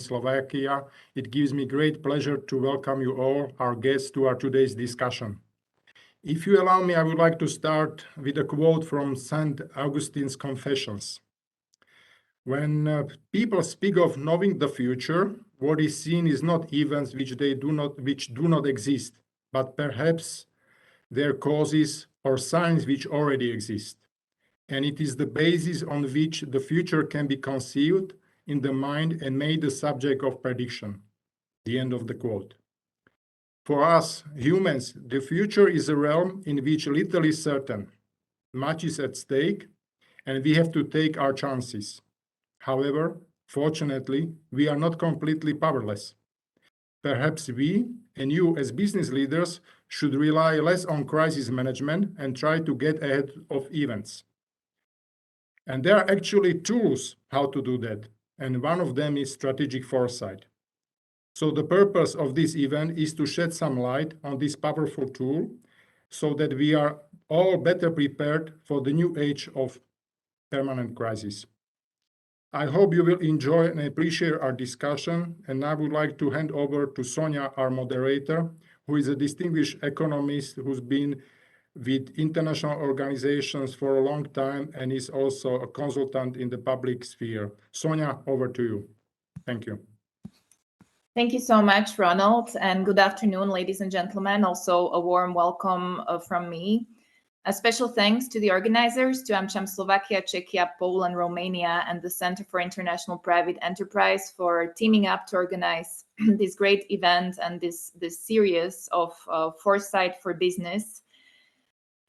Slovakia. It gives me great pleasure to welcome you all, our guests, to our today's discussion. If you allow me, I would like to start with a quote from St. Augustine's Confessions. When people speak of knowing the future, what is seen is not events which do not exist, but perhaps their causes or signs which already exist. And it is the basis on which the future can be conceived in the mind and made the subject of prediction. The end of the quote. For us, humans, the future is a realm in which little is certain. Much is at stake, and we have to take our chances. However, fortunately, we are not completely powerless. Perhaps we, and you as business leaders, should rely less on crisis management and try to get ahead of events. And there are actually tools how to do that, and one of them is strategic foresight. So the purpose of this event is to shed some light on this powerful tool so that we are all better prepared for the new age of permanent crisis. I hope you will enjoy and appreciate our discussion, and I would like to hand over to Sonia, our moderator, who is a distinguished economist who's been with international organizations for a long time and is also a consultant in the public sphere. Sonia, over to you. Thank you. Thank you so much, Ronald, and good afternoon, ladies and gentlemen. Also a warm welcome from me. A special thanks to the organizers, to AmCham Slovakia, Czechia, Poland, Romania, and the Center for International Private Enterprise for teaming up to organize this great event and this series of foresight for business.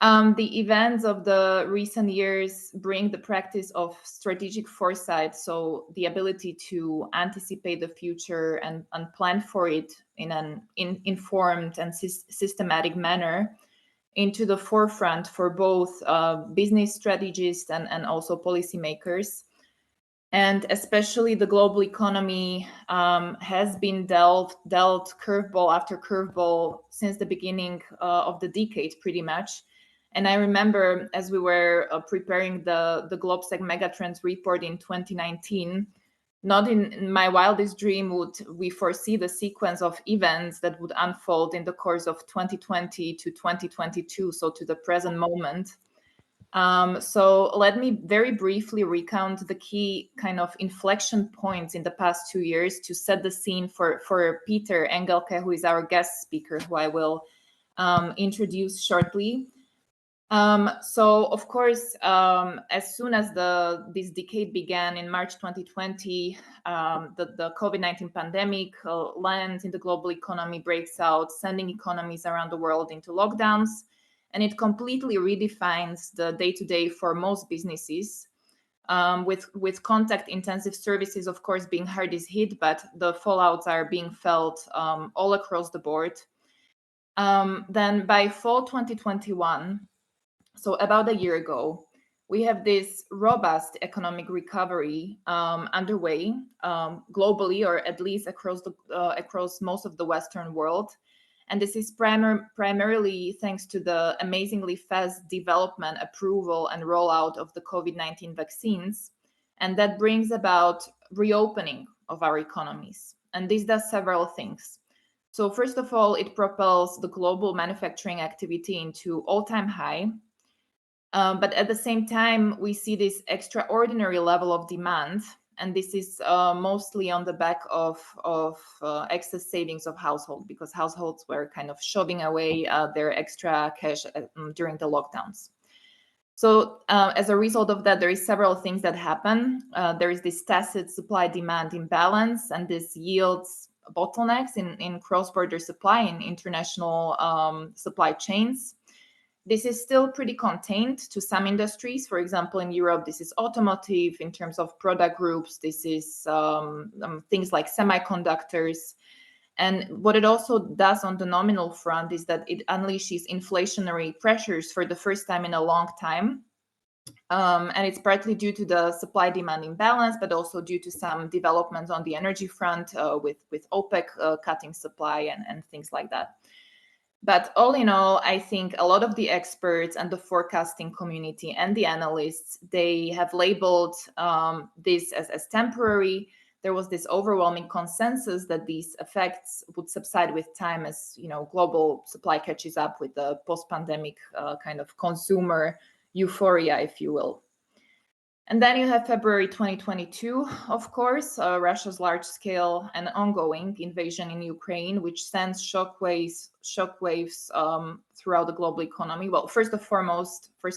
The events of the recent years bring the practice of strategic foresight, so the ability to anticipate the future and plan for it in an informed and systematic manner, into the forefront for both business strategists and also policymakers. And especially the global economy has been dealt curveball after curveball since the beginning of the decade, pretty much. And I remember as we were preparing the GlobeSec Megatrends report in 2019, not in my wildest dream would we foresee the sequence of events that would unfold in the course of 2020 to 2022, so to the present moment. So let me very briefly recount the key kind of inflection points in the past 2 years to set the scene for Peter Engelke, who is our guest speaker, who I will introduce shortly. So of course, as soon as this decade began in March 2020, the COVID-19 pandemic lands in the global economy, breaks out, sending economies around the world into lockdowns, and it completely redefines the day-to-day for most businesses. With contact-intensive services, of course, being hardest hit, but the fallouts are being felt all across the board. Then by fall 2021. So about a year ago, we have this robust economic recovery underway globally, or at least across most of the Western world. And this is primarily thanks to the amazingly fast development, approval, and rollout of the COVID-19 vaccines. And that brings about reopening of our economies. And this does several things. So first of all, it propels the global manufacturing activity into all-time high. But at the same time, we see this extraordinary level of demand, and this is mostly on the back of excess savings of households, because households were kind of shoving away their extra cash during the lockdowns. So as a result of that, there is several things that happen. There is this tacit supply-demand imbalance, and this yields bottlenecks in cross-border supply in international supply chains. This is still pretty contained to some industries. For example, in Europe, this is automotive. In terms of product groups, this is things like semiconductors. And what it also does on the nominal front is that it unleashes inflationary pressures for the first time in a long time. And it's partly due to the supply-demand imbalance, but also due to some developments on the energy front with OPEC cutting supply and things like that. But all in all, I think a lot of the experts and the forecasting community and the analysts, they have labeled this as temporary. there was this overwhelming consensus that these effects would subside with time as global supply catches up with the post-pandemic kind of consumer euphoria, if you will. And then you have February 2022, of course, Russia's large-scale and ongoing invasion in Ukraine, which sends shockwaves throughout the global economy. Well, first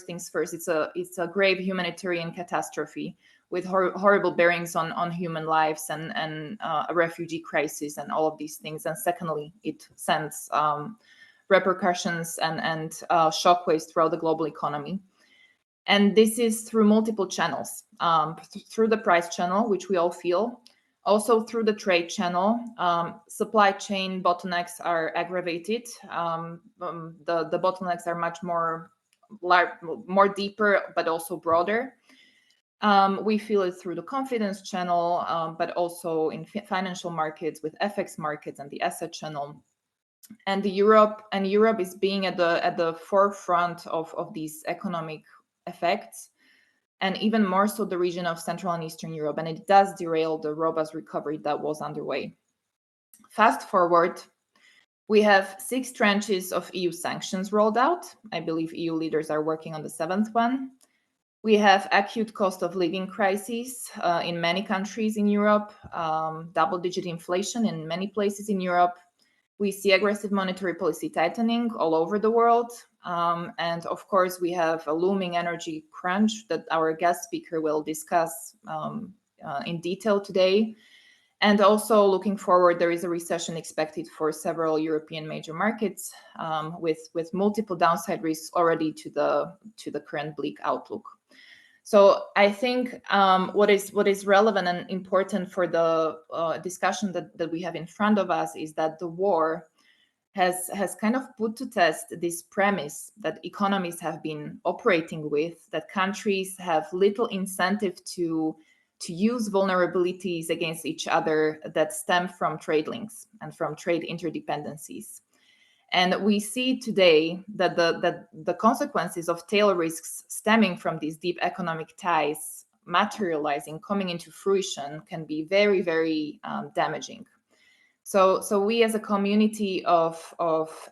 things first, it's a grave humanitarian catastrophe with horrible bearings on human lives and a refugee crisis and all of these things. And secondly, it sends repercussions and shockwaves throughout the global economy. And this is through multiple channels, through the price channel, which we all feel, also through the trade channel. Supply chain bottlenecks are aggravated. The bottlenecks are much more deeper, but also broader. We feel it through the confidence channel, but also in financial markets with FX markets and the asset channel. And Europe is being at the forefront of these economic effects, and even more so the region of Central and Eastern Europe, and it does derail the robust recovery that was underway. Fast forward, we have 6 tranches of EU sanctions rolled out. I believe EU leaders are working on the 7th one. We have acute cost of living crises in many countries in Europe, double-digit inflation in many places in Europe. We see aggressive monetary policy tightening all over the world. And of course, we have a looming energy crunch that our guest speaker will discuss in detail today. And also looking forward, there is a recession expected for several European major markets with multiple downside risks already to the current bleak outlook. So I think what is relevant and important for the discussion that we have in front of us is that the war has kind of put to test this premise that economies have been operating with, that countries have little incentive to use vulnerabilities against each other that stem from trade links and from trade interdependencies. And we see today that the consequences of tail risks stemming from these deep economic ties materializing, coming into fruition, can be very, very damaging. So we as a community of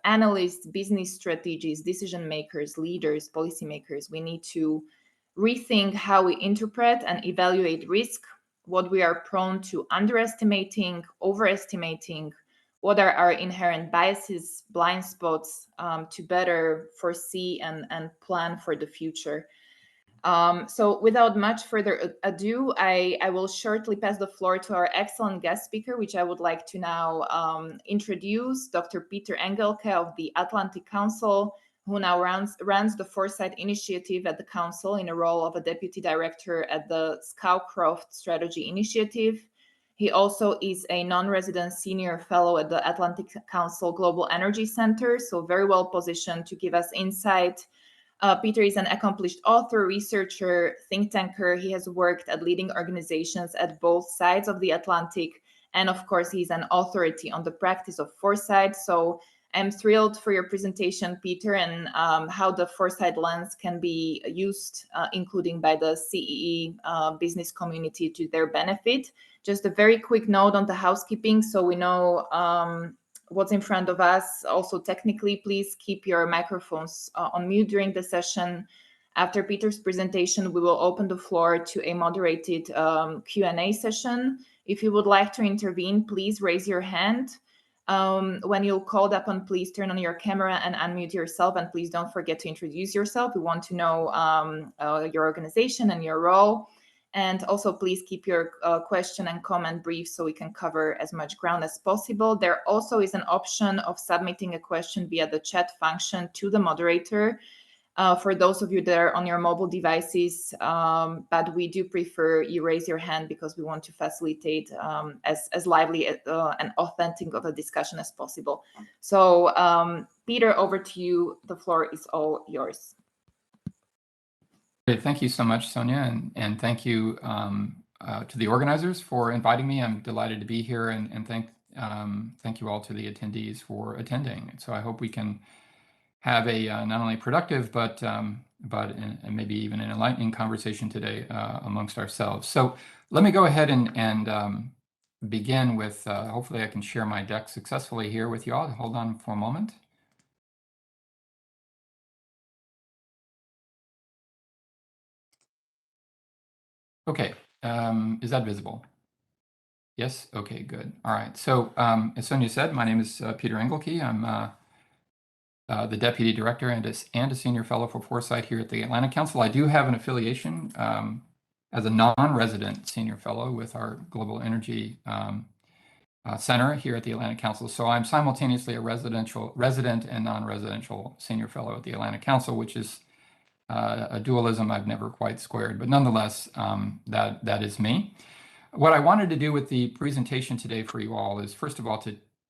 analysts, business strategists, decision makers, leaders, policymakers, we need to rethink how we interpret and evaluate risk, what we are prone to underestimating, overestimating, what are our inherent biases, blind spots, to better foresee and plan for the future. So without much further ado, I will shortly pass the floor to our excellent guest speaker, which I would like to now introduce, Dr. Peter Engelke of the Atlantic Council, who now runs the Foresight Initiative at the Council in a role of a Deputy Director at the Scowcroft Strategy Initiative. He also is a non-resident senior fellow at the Atlantic Council Global Energy Center, so very well positioned to give us insight. Peter is an accomplished author, researcher, think tanker. He has worked at leading organizations at both sides of the Atlantic. And of course, he's an authority on the practice of foresight. So I'm thrilled for your presentation, Peter, and how the foresight lens can be used, including by the CEE business community to their benefit. Just a very quick note on the housekeeping, so we know what's in front of us. Also, technically, please keep your microphones on mute during the session. After Peter's presentation, we will open the floor to a moderated Q&A session. If you would like to intervene, please raise your hand. When you're called upon, please turn on your camera and unmute yourself, and please don't forget to introduce yourself. We want to know your organization and your role. And also, please keep your question and comment brief so we can cover as much ground as possible. There also is an option of submitting a question via the chat function to the moderator for those of you that are on your mobile devices, but we do prefer you raise your hand because we want to facilitate as lively and authentic of a discussion as possible. So, Peter, over to you. The floor is all yours. Great. Thank you so much, Sonia, and thank you to the organizers for inviting me. I'm delighted to be here, and thank you all to the attendees for attending. So I hope we can have a not only productive but maybe even an enlightening conversation today amongst ourselves. So let me go ahead and begin with, hopefully I can share my deck successfully here with you all. Hold on for a moment. Okay, is that visible? Yes? Okay, good. All right. So as Sonia said, my name is Peter Engelke. I'm the Deputy Director and a Senior Fellow for Foresight here at the Atlantic Council. I do have an affiliation as a non-resident Senior Fellow with our Global Energy Center here at the Atlantic Council. So I'm simultaneously a resident and non-residential Senior Fellow at the Atlantic Council, which is a dualism I've never quite squared. But nonetheless, that is me. What I wanted to do with the presentation today for you all is, first of all,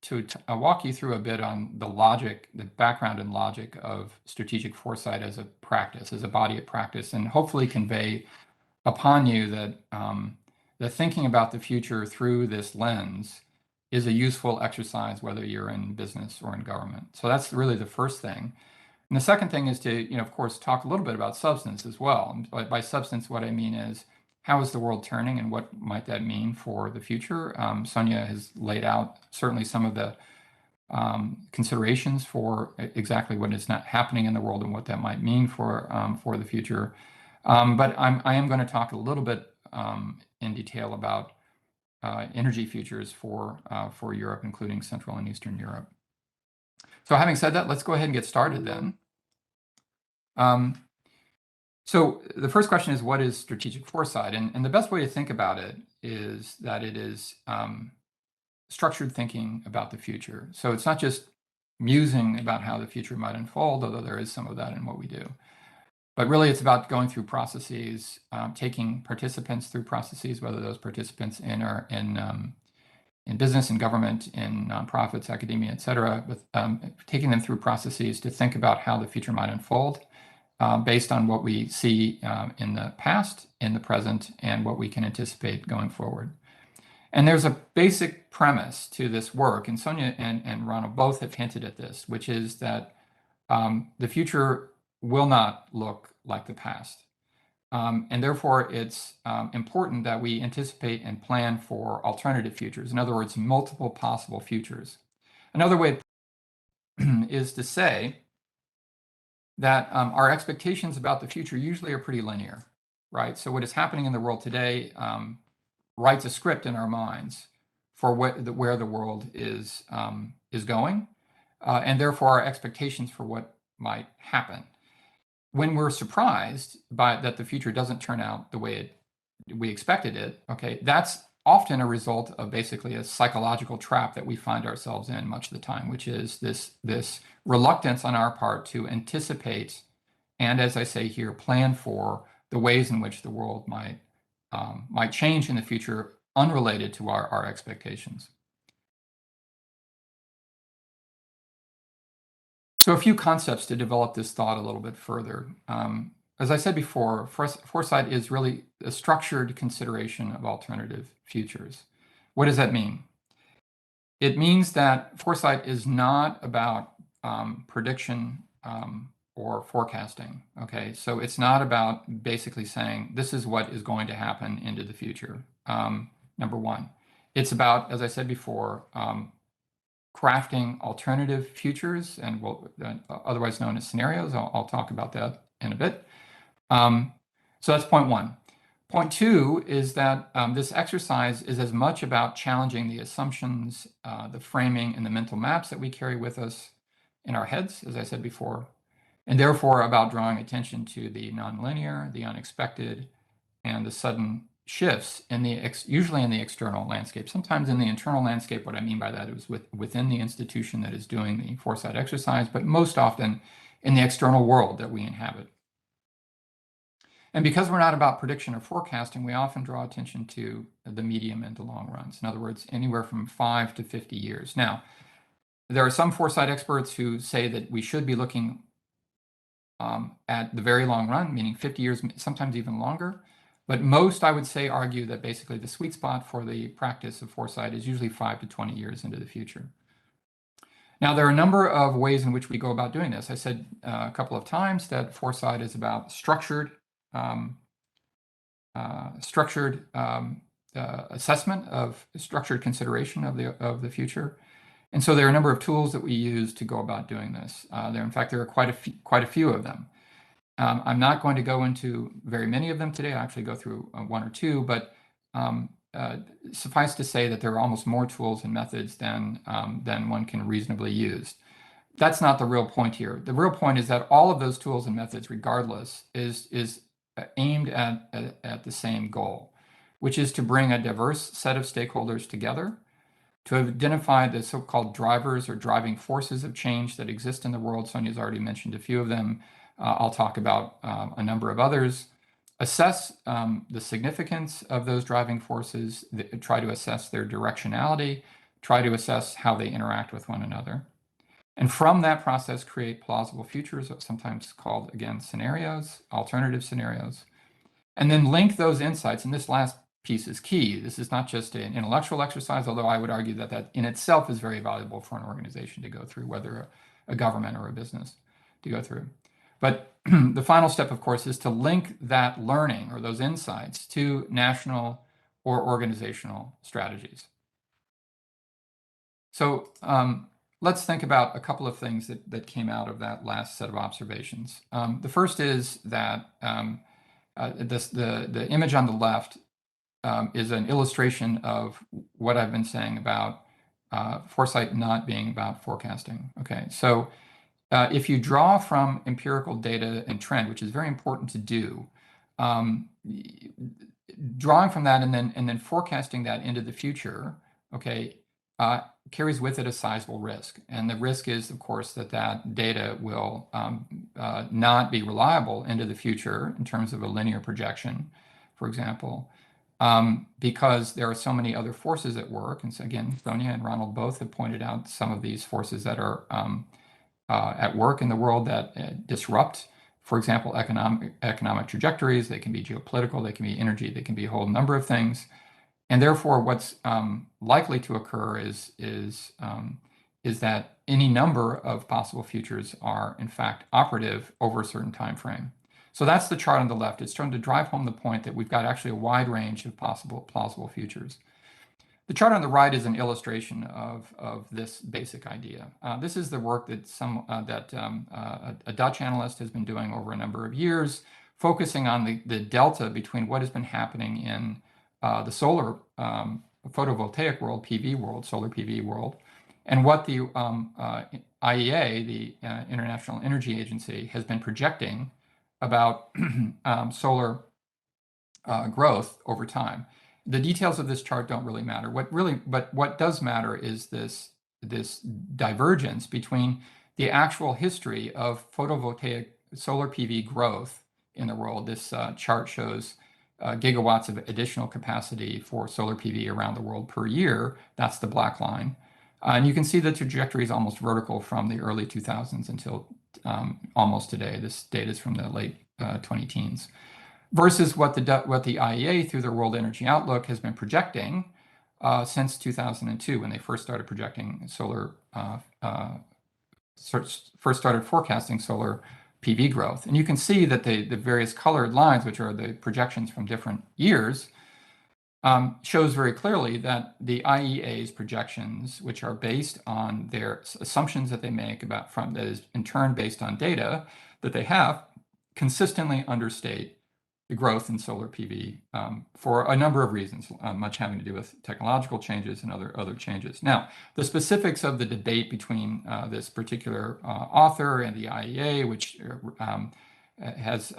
to walk you through a bit on the logic, the background and logic of strategic foresight as a practice, as a body of practice, and hopefully convey upon you that that thinking about the future through this lens is a useful exercise, whether you're in business or in government. So that's really the first thing. And the second thing is to, of course, talk a little bit about substance as well. And by substance, what I mean is, how is the world turning and what might that mean for the future? Sonia has laid out certainly some of the considerations for exactly what is not happening in the world and what that might mean for the future. But I am going to talk a little bit in detail about energy futures for Europe, including Central and Eastern Europe. So having said that, let's go ahead and get started then. So the first question is, what is strategic foresight? And the best way to think about it is that it is structured thinking about the future. So it's not just musing about how the future might unfold, although there is some of that in what we do. But really, it's about going through processes, taking participants through processes, whether those participants in business and government, in nonprofits, academia, et cetera, with taking them through processes to think about how the future might unfold. Based on what we see in the past, in the present, and what we can anticipate going forward. And there's a basic premise to this work, and Sonia and Ronald both have hinted at this, which is that the future will not look like the past. And therefore, it's important that we anticipate and plan for alternative futures. In other words, multiple possible futures. Another way is to say that our expectations about the future usually are pretty linear, right? So what is happening in the world today writes a script in our minds for where the world is going, and therefore our expectations for what might happen. When we're surprised by that the future doesn't turn out the way we expected it, okay, that's often a result of basically a psychological trap that we find ourselves in much of the time, which is this reluctance on our part to anticipate and, as I say here, plan for the ways in which the world might change in the future unrelated to our expectations. So a few concepts to develop this thought a little bit further. As I said before, foresight is really a structured consideration of alternative futures. What does that mean? It means that foresight is not about prediction or forecasting, okay? So it's not about basically saying, this is what is going to happen into the future, number one. It's about, as I said before, crafting alternative futures, and otherwise known as scenarios. I'll talk about that in a bit. So that's point one. Point two is that this exercise is as much about challenging the assumptions, the framing, and the mental maps that we carry with us in our heads, as I said before, and therefore about drawing attention to the nonlinear, the unexpected, and the sudden shifts usually in the external landscape. Sometimes in the internal landscape. What I mean by that is within the institution that is doing the foresight exercise, but most often in the external world that we inhabit. And because we're not about prediction or forecasting, we often draw attention to the medium and the long runs. In other words, anywhere from 5 to 50 years. Now, there are some foresight experts who say that we should be looking at the very long run, meaning 50 years, sometimes even longer. But most, I would say, argue that basically the sweet spot for the practice of foresight is usually 5 to 20 years into the future. Now, there are a number of ways in which we go about doing this. I said a couple of times that foresight is about structured assessment of structured consideration of the future. And so there are a number of tools that we use to go about doing this. In fact, there are quite a few of them. I'm not going to go into very many of them today. I'll actually go through one or two, but suffice to say that there are almost more tools and methods than one can reasonably use. That's not the real point here. The real point is that all of those tools and methods, regardless, is aimed at the same goal, which is to bring a diverse set of stakeholders together to identify the so-called drivers or driving forces of change that exist in the world. Sonia's already mentioned a few of them. I'll talk about a number of others. Assess the significance of those driving forces, try to assess their directionality, try to assess how they interact with one another. And from that process, create plausible futures, sometimes called, again, scenarios, alternative scenarios. And then link those insights, and this last piece is key. This is not just an intellectual exercise, although I would argue that in itself is very valuable for an organization to go through, whether a government or a business to go through. But the final step, of course, is to link that learning or those insights to national or organizational strategies. So let's think about a couple of things that came out of that last set of observations. The first is that the image on the left is an illustration of what I've been saying about foresight not being about forecasting. Okay, so if you draw from empirical data and trend, which is very important to do, drawing from that and then forecasting that into the future, okay, carries with it a sizable risk. And the risk is, of course, that data will not be reliable into the future in terms of a linear projection, for example, because there are so many other forces at work. And so again, Sonia and Ronald both have pointed out some of these forces that are at work in the world that disrupt, for example, economic trajectories. They can be geopolitical, they can be energy, they can be a whole number of things. And therefore, what's likely to occur is that any number of possible futures are, in fact, operative over a certain time frame. So that's the chart on the left. It's trying to drive home the point that we've got actually a wide range of plausible futures. The chart on the right is an illustration of this basic idea. This is the work that a Dutch analyst has been doing over a number of years, focusing on the delta between what has been happening in the solar photovoltaic world, PV world, solar PV world, and what the IEA, the International Energy Agency, has been projecting about solar growth over time. The details of this chart don't really matter. But what does matter is this divergence between the actual history of photovoltaic solar PV growth in the world. This chart shows gigawatts of additional capacity for solar PV around the world per year. That's the black line. And you can see the trajectory is almost vertical from the early 2000s until almost today. This data is from the late 2010s. Versus what the IEA through their World Energy Outlook has been projecting since 2002, when they first started projecting solar, first started forecasting solar PV growth. And you can see that the various colored lines, which are the projections from different years, shows very clearly that the IEA's projections, which are based on their assumptions that they make that is in turn based on data that they have, consistently understate the growth in solar PV for a number of reasons, much having to do with technological changes and other changes. Now, the specifics of the debate between this particular author and the IEA, which has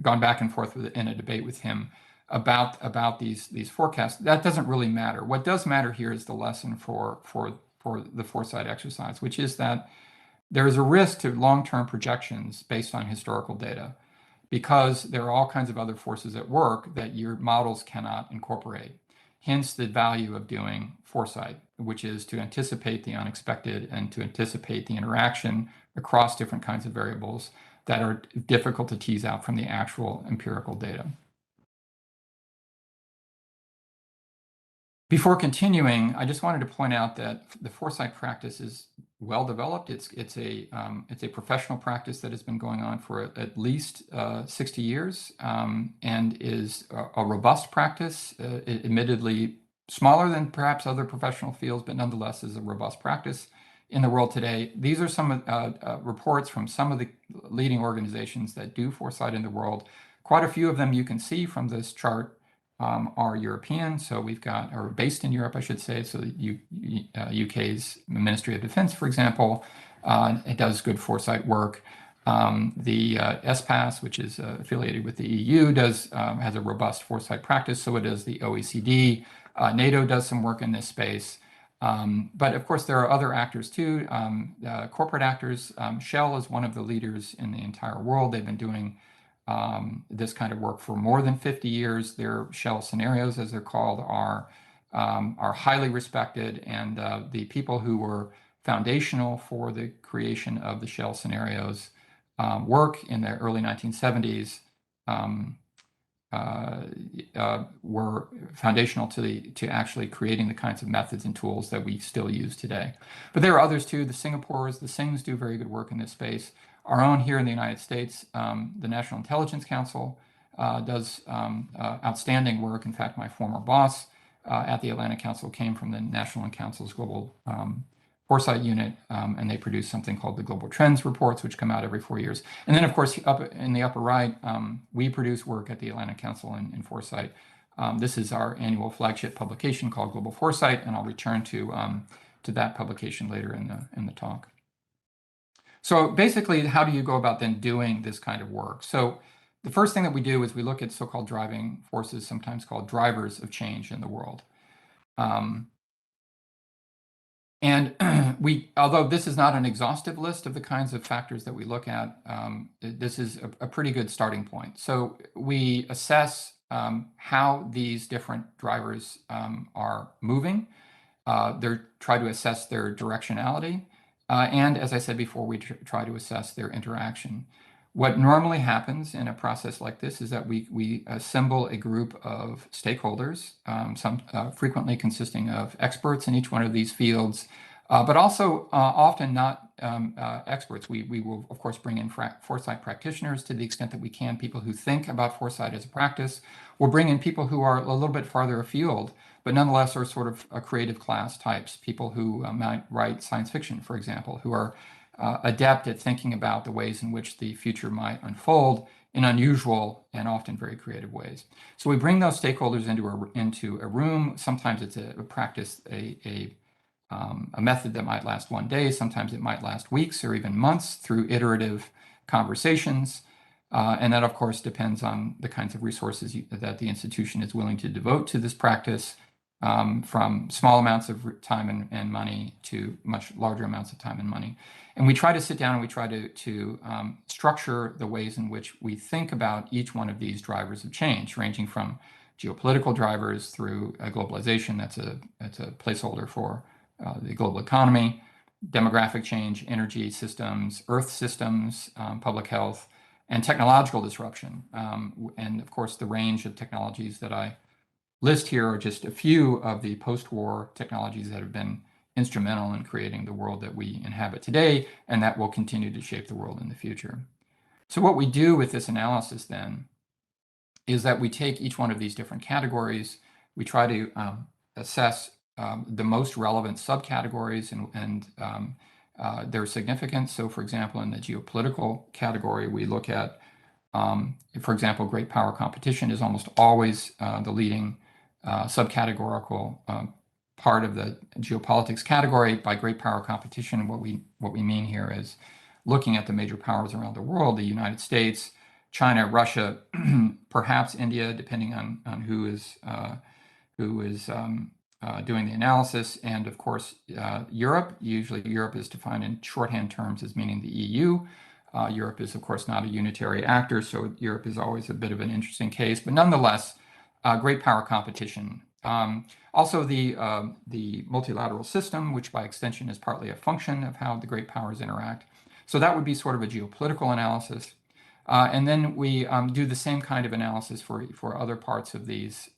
gone back and forth in a debate with him about these forecasts, that doesn't really matter. What does matter here is the lesson for the foresight exercise, which is that there is a risk to long-term projections based on historical data because there are all kinds of other forces at work that your models cannot incorporate. Hence the value of doing foresight, which is to anticipate the unexpected and to anticipate the interaction across different kinds of variables that are difficult to tease out from the actual empirical data. Before continuing, I just wanted to point out that the foresight practice is well developed. It's a professional practice that has been going on for at least 60 years and is a robust practice, admittedly smaller than perhaps other professional fields, but nonetheless is a robust practice in the world today. These are some reports from some of the leading organizations that do foresight in the world. Quite a few of them you can see from this chart are European, so we've got, or based in Europe, I should say. So the UK's Ministry of Defense, for example, it does good foresight work. The ESPAS, which is affiliated with the EU, has a robust foresight practice. So it does the OECD. NATO does some work in this space. But of course, there are other actors too, corporate actors. Shell is one of the leaders in the entire world. They've been doing this kind of work for more than 50 years. Their Shell scenarios, as they're called, are highly respected, and the people who were foundational for the creation of the Shell scenarios work in the early 1970s were foundational to actually creating the kinds of methods and tools that we still use today. But there are others too. The Singapores, the Sings do very good work in this space. Our own here in the United States, the National Intelligence Council does outstanding work. In fact, my former boss at the Atlantic Council came from the National Council's Global Foresight Unit, and they produce something called the Global Trends Reports, which come out every 4 years. And then, of course, up in the upper right, we produce work at the Atlantic Council in Foresight. This is our annual flagship publication called Global Foresight, and I'll return to that publication later in the talk. So basically, how do you go about then doing this kind of work? So the first thing that we do is we look at so-called driving forces, sometimes called drivers of change in the world. And although this is not an exhaustive list of the kinds of factors that we look at, this is a pretty good starting point. So we assess how these different drivers are moving. Try to assess their directionality. And as I said before, we try to assess their interaction. What normally happens in a process like this is that we assemble a group of stakeholders, some frequently consisting of experts in each one of these fields, but also often not experts. We will, of course, bring in foresight practitioners to the extent that we can, people who think about foresight as a practice. We'll bring in people who are a little bit farther afield, but nonetheless are sort of a creative class types, people who might write science fiction, for example, who are adept at thinking about the ways in which the future might unfold in unusual and often very creative ways. So we bring those stakeholders into a room. Sometimes it's a practice, a method that might last one day. Sometimes it might last weeks or even months through iterative conversations. And that, of course, depends on the kinds of resources that the institution is willing to devote to this practice, from small amounts of time and money to much larger amounts of time and money. And we try to sit down and we try to structure the ways in which we think about each one of these drivers of change, ranging from geopolitical drivers through globalization, that's a placeholder for the global economy, demographic change, energy systems, earth systems, public health, and technological disruption. And of course, the range of technologies that I list here are just a few of the post-war technologies that have been instrumental in creating the world that we inhabit today, and that will continue to shape the world in the future. So what we do with this analysis then is that we take each one of these different categories, we try to assess the most relevant subcategories and their significance. So for example, in the geopolitical category, we look at, for example, great power competition is almost always the leading subcategorical part of the geopolitics category. By great power competition, what we mean here is looking at the major powers around the world, the United States, China, Russia, perhaps India, depending on who is doing the analysis, and of course Europe. Usually Europe is defined in shorthand terms as meaning the EU. Europe is, of course, not a unitary actor, so Europe is always a bit of an interesting case, but nonetheless, great power competition. Also the multilateral system, which by extension is partly a function of how the great powers interact. So that would be sort of a geopolitical analysis. And then we do the same kind of analysis for other parts of these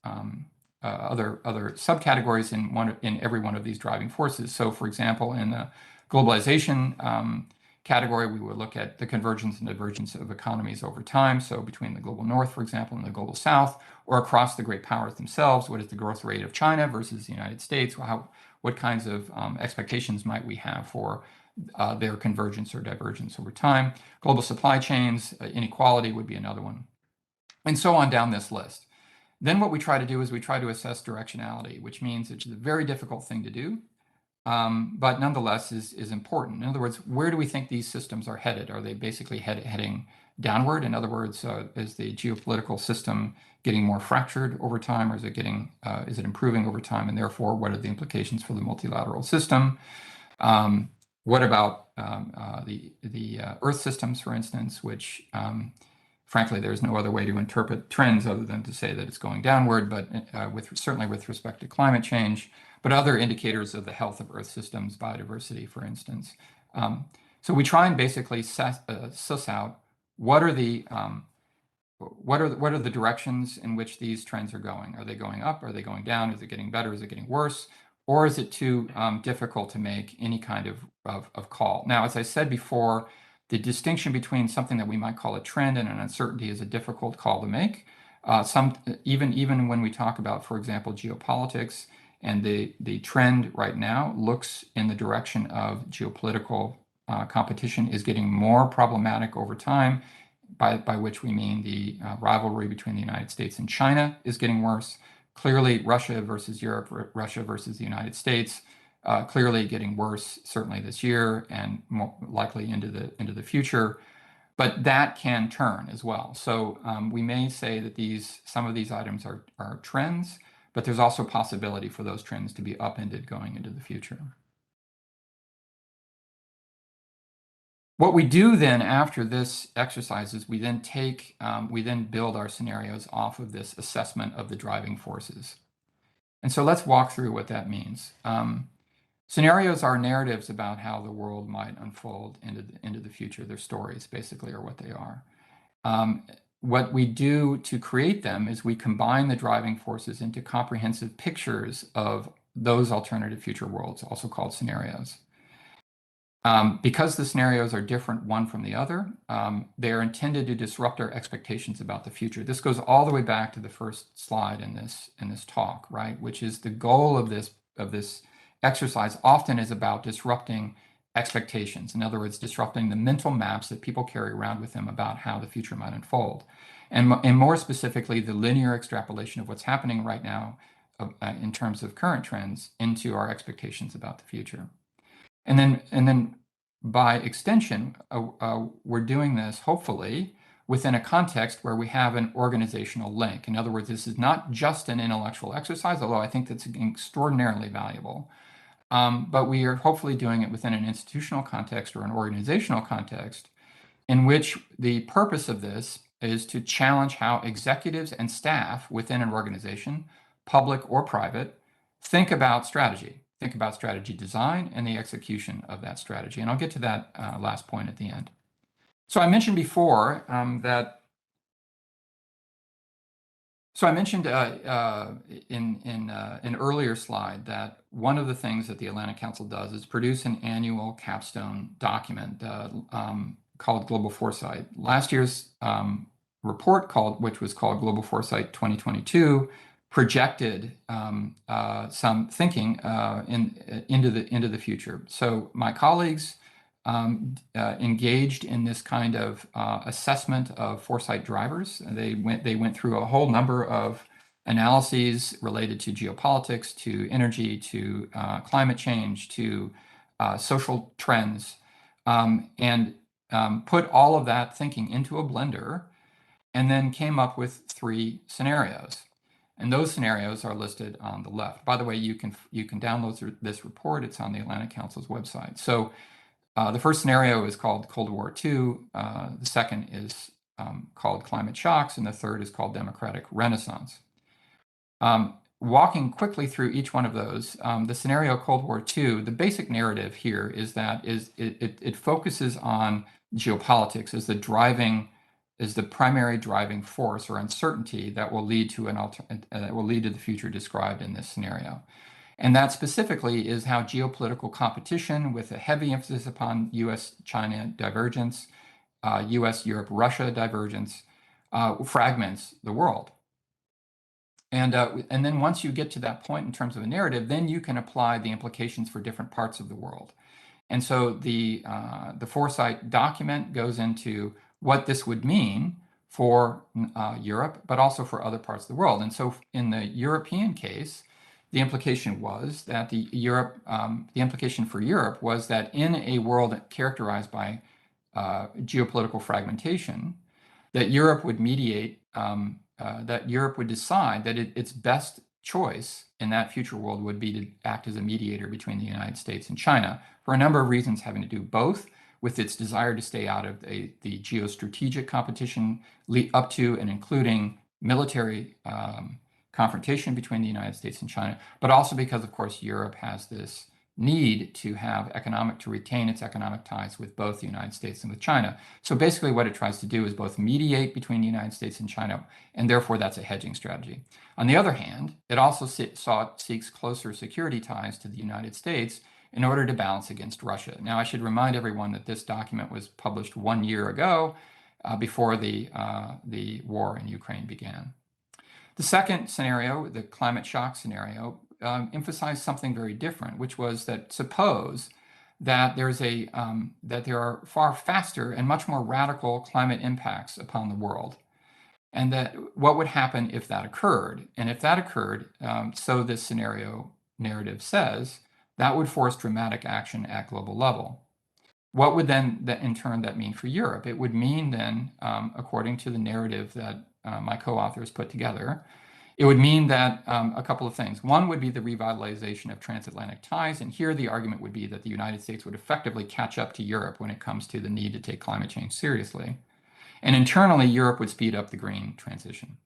other subcategories in every one of these driving forces. So, for example, in the globalization category, we would look at the convergence and divergence of economies over time. So between the global north, for example, and the global south, or across the great powers themselves, what is the growth rate of China versus the United States? What kinds of expectations might we have for their convergence or divergence over time? Global supply chains, inequality would be another one, and so on down this list. Then what we try to do is we try to assess directionality, which means it's a very difficult thing to do, but nonetheless is important. In other words, where do we think these systems are headed? Are they basically heading downward? In other words, is the geopolitical system getting more fractured over time, or is it improving over time? And therefore, what are the implications for the multilateral system? What about the Earth systems, for instance, which frankly, there's no other way to interpret trends other than to say that it's going downward, but certainly with respect to climate change, but other indicators of the health of Earth systems, biodiversity, for instance. So we try and basically suss out what are the directions in which these trends are going. Are they going up? Are they going down? Is it getting better? Is it getting worse? Or is it too difficult to make any kind of call? Now, as I said before, the distinction between something that we might call a trend and an uncertainty is a difficult call to make. Even when we talk about, for example, geopolitics, and the trend right now looks in the direction of geopolitical competition is getting more problematic over time, by which we mean the rivalry between the United States and China is getting worse. Clearly, Russia versus Europe, Russia versus the United States, clearly getting worse, certainly this year and more likely into the future. But that can turn as well. So we may say that some of these items are trends, but there's also possibility for those trends to be upended going into the future. What we do then after this exercise is we then build our scenarios off of this assessment of the driving forces. And so let's walk through what that means. Scenarios are narratives about how the world might unfold into the future. They're stories, basically, are what they are. What we do to create them is we combine the driving forces into comprehensive pictures of those alternative future worlds, also called scenarios. Because the scenarios are different one from the other, they are intended to disrupt our expectations about the future. This goes all the way back to the first slide in this talk, right? Which is the goal of this exercise often is about disrupting expectations. In other words, disrupting the mental maps that people carry around with them about how the future might unfold. And more specifically, the linear extrapolation of what's happening right now in terms of current trends into our expectations about the future. And then by extension, we're doing this hopefully within a context where we have an organizational link. In other words, this is not just an intellectual exercise, although I think that's extraordinarily valuable. But we are hopefully doing it within an institutional context or an organizational context in which the purpose of this is to challenge how executives and staff within an organization, public or private, think about strategy design and the execution of that strategy. And I'll get to that last point at the end. So I mentioned before in an earlier slide that one of the things that the Atlantic Council does is produce an annual capstone document called Global Foresight. Last year's report, which was called Global Foresight 2022, projected some thinking into the future. So my colleagues engaged in this kind of assessment of foresight drivers. They went through a whole number of analyses related to geopolitics, to energy, to climate change, to social trends, and put all of that thinking into a blender, and then came up with 3 scenarios. And those scenarios are listed on the left. By the way, you can download this report. It's on the Atlantic Council's website. So the first scenario is called Cold War II. The second is called climate shocks, and the third is called democratic renaissance. Walking quickly through each one of those, the scenario Cold War II, the basic narrative here is that it focuses on geopolitics as the driving is the primary driving force or uncertainty that will lead to the future described in this scenario. And that specifically is how geopolitical competition, with a heavy emphasis upon US-China divergence, US-Europe-Russia divergence, fragments the world. And then once you get to that point in terms of a narrative, then you can apply the implications for different parts of the world. And so the Foresight document goes into what this would mean for Europe, but also for other parts of the world. And so in the European case, the implication was that the implication for Europe was that in a world characterized by geopolitical fragmentation, that Europe would mediate, that Europe would decide that its best choice in that future world would be to act as a mediator between the United States and China, for a number of reasons having to do both with its desire to stay out of the geostrategic competition up to and including military confrontation between the United States and China, but also because, of course, Europe has this need to retain its economic ties with both the United States and with China. So basically what it tries to do is both mediate between the United States and China, and therefore that's a hedging strategy. On the other hand, it also seeks closer security ties to the United States in order to balance against Russia. Now, I should remind everyone that this document was published 1 year ago, before the war in Ukraine began. The second scenario, the climate shock scenario, emphasized something very different, which was that suppose that there are far faster and much more radical climate impacts upon the world, and that what would happen if that occurred. And if that occurred, so this scenario narrative says, that would force dramatic action at global level. What would then, in turn, that mean for Europe? It would mean then, according to the narrative that my co-authors put together, it would mean that a couple of things. One would be the revitalization of transatlantic ties, and here the argument would be that the United States would effectively catch up to Europe when it comes to the need to take climate change seriously. And internally, Europe would speed up the green transition.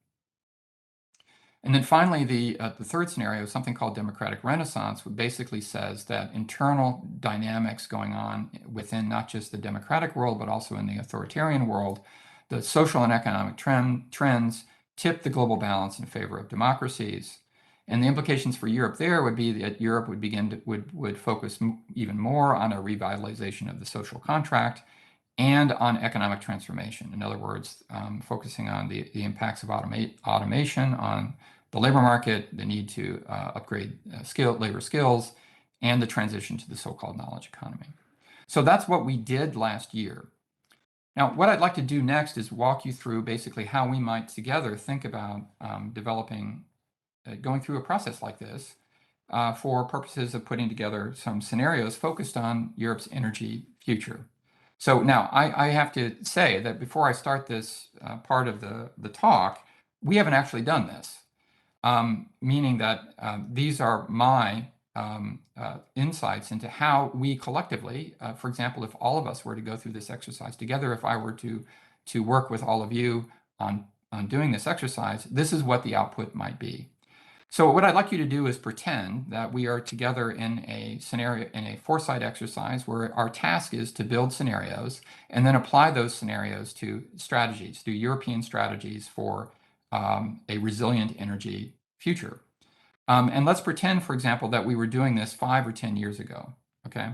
And then finally, the third scenario, something called democratic renaissance, which basically says that internal dynamics going on within not just the democratic world, but also in the authoritarian world, the social and economic trends tip the global balance in favor of democracies. And the implications for Europe there would be that Europe would focus even more on a revitalization of the social contract and on economic transformation. In other words, focusing on the impacts of automation on the labor market, the need to upgrade labor skills, and the transition to the so-called knowledge economy. So that's what we did last year. Now, what I'd like to do next is walk you through basically how we might together think about going through a process like this for purposes of putting together some scenarios focused on Europe's energy future. So now I have to say that before I start this part of the talk, we haven't actually done this, meaning that these are my insights into how we collectively, for example, if all of us were to go through this exercise together, if I were to work with all of you on doing this exercise, this is what the output might be. So what I'd like you to do is pretend that we are together in a scenario, in a foresight exercise where our task is to build scenarios and then apply those scenarios to strategies, to European strategies for a resilient energy future. And let's pretend, for example, that we were doing this 5 or 10 years ago, okay?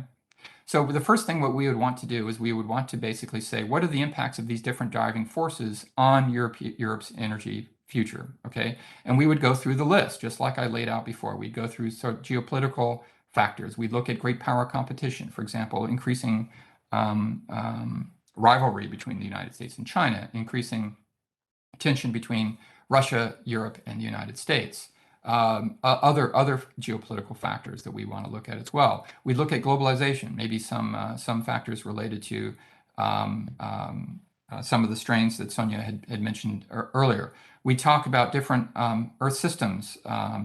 So the first thing what we would want to do is we would want to basically say, what are the impacts of these different driving forces on Europe's energy future, okay? And we would go through the list, just like I laid out before. We'd go through geopolitical factors. We'd look at great power competition, for example, increasing rivalry between the United States and China, increasing tension between Russia, Europe, and the United States. Other geopolitical factors that we want to look at as well. We look at globalization, maybe some factors related to some of the strains that Sonia had mentioned earlier. We talk about different Earth systems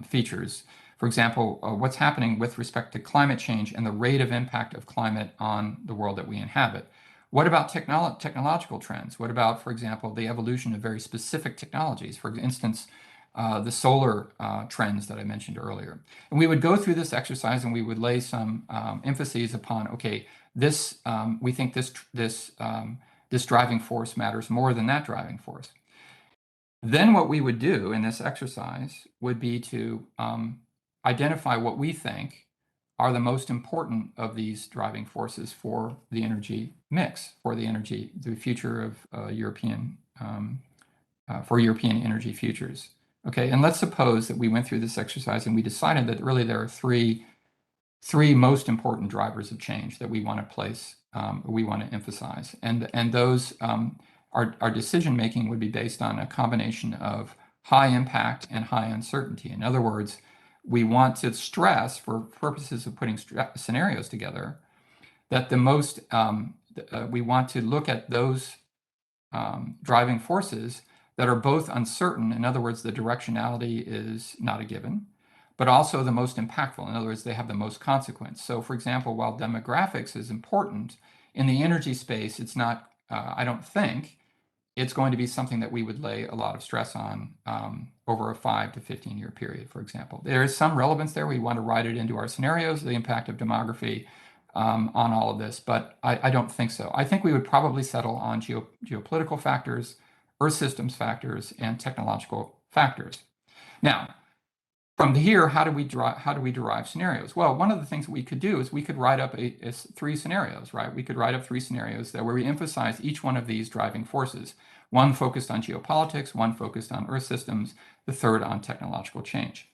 features. For example, what's happening with respect to climate change and the rate of impact of climate on the world that we inhabit. What about technological trends? What about, for example, the evolution of very specific technologies? For instance, the solar trends that I mentioned earlier. And we would go through this exercise and we would lay some emphases upon, okay, we think this this driving force matters more than that driving force. Then what we would do in this exercise would be to identify what we think are the most important of these driving forces for the energy mix, for the future of European energy futures. Okay, and let's suppose that we went through this exercise and we decided that really there are three most important drivers of change that we want to place, we want to emphasize, and those our decision making would be based on a combination of high impact and high uncertainty. In other words, we want to stress, for purposes of putting scenarios together, that we want to look at those driving forces that are both uncertain. In other words, the directionality is not a given, but also the most impactful. In other words, they have the most consequence. So, for example, while demographics is important, in the energy space, it's not, I don't think, it's going to be something that we would lay a lot of stress on over a 5 to 15-year period, for example. There is some relevance there. We want to write it into our scenarios, the impact of demography on all of this, but I don't think so. I think we would probably settle on geopolitical factors, Earth systems factors, and technological factors. Now, from here, how do we derive scenarios? Well, one of the things that we could do is we could write up three scenarios, right? We could write up three scenarios where we emphasize each one of these driving forces. One focused on geopolitics, one focused on Earth systems, the third on technological change.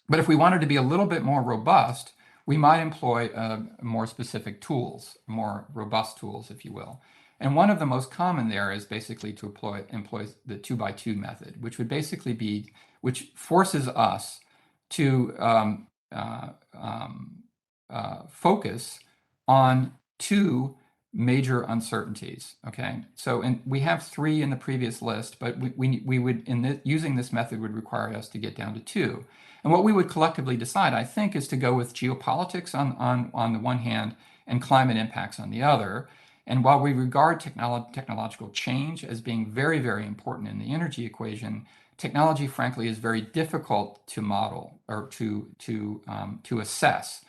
But if we wanted to be a little bit more robust, we might employ more specific tools, more robust tools, if you will. And one of the most common there is basically to employ the 2x2 method, which would basically be, which forces us to focus on two major uncertainties. Okay, so we have three in the previous list, but we would using this method would require us to get down to two. And what we would collectively decide, I think, is to go with geopolitics on the one hand and climate impacts on the other. And while we regard technological change as being very, very important in the energy equation, technology, frankly, is very difficult to model or to assess,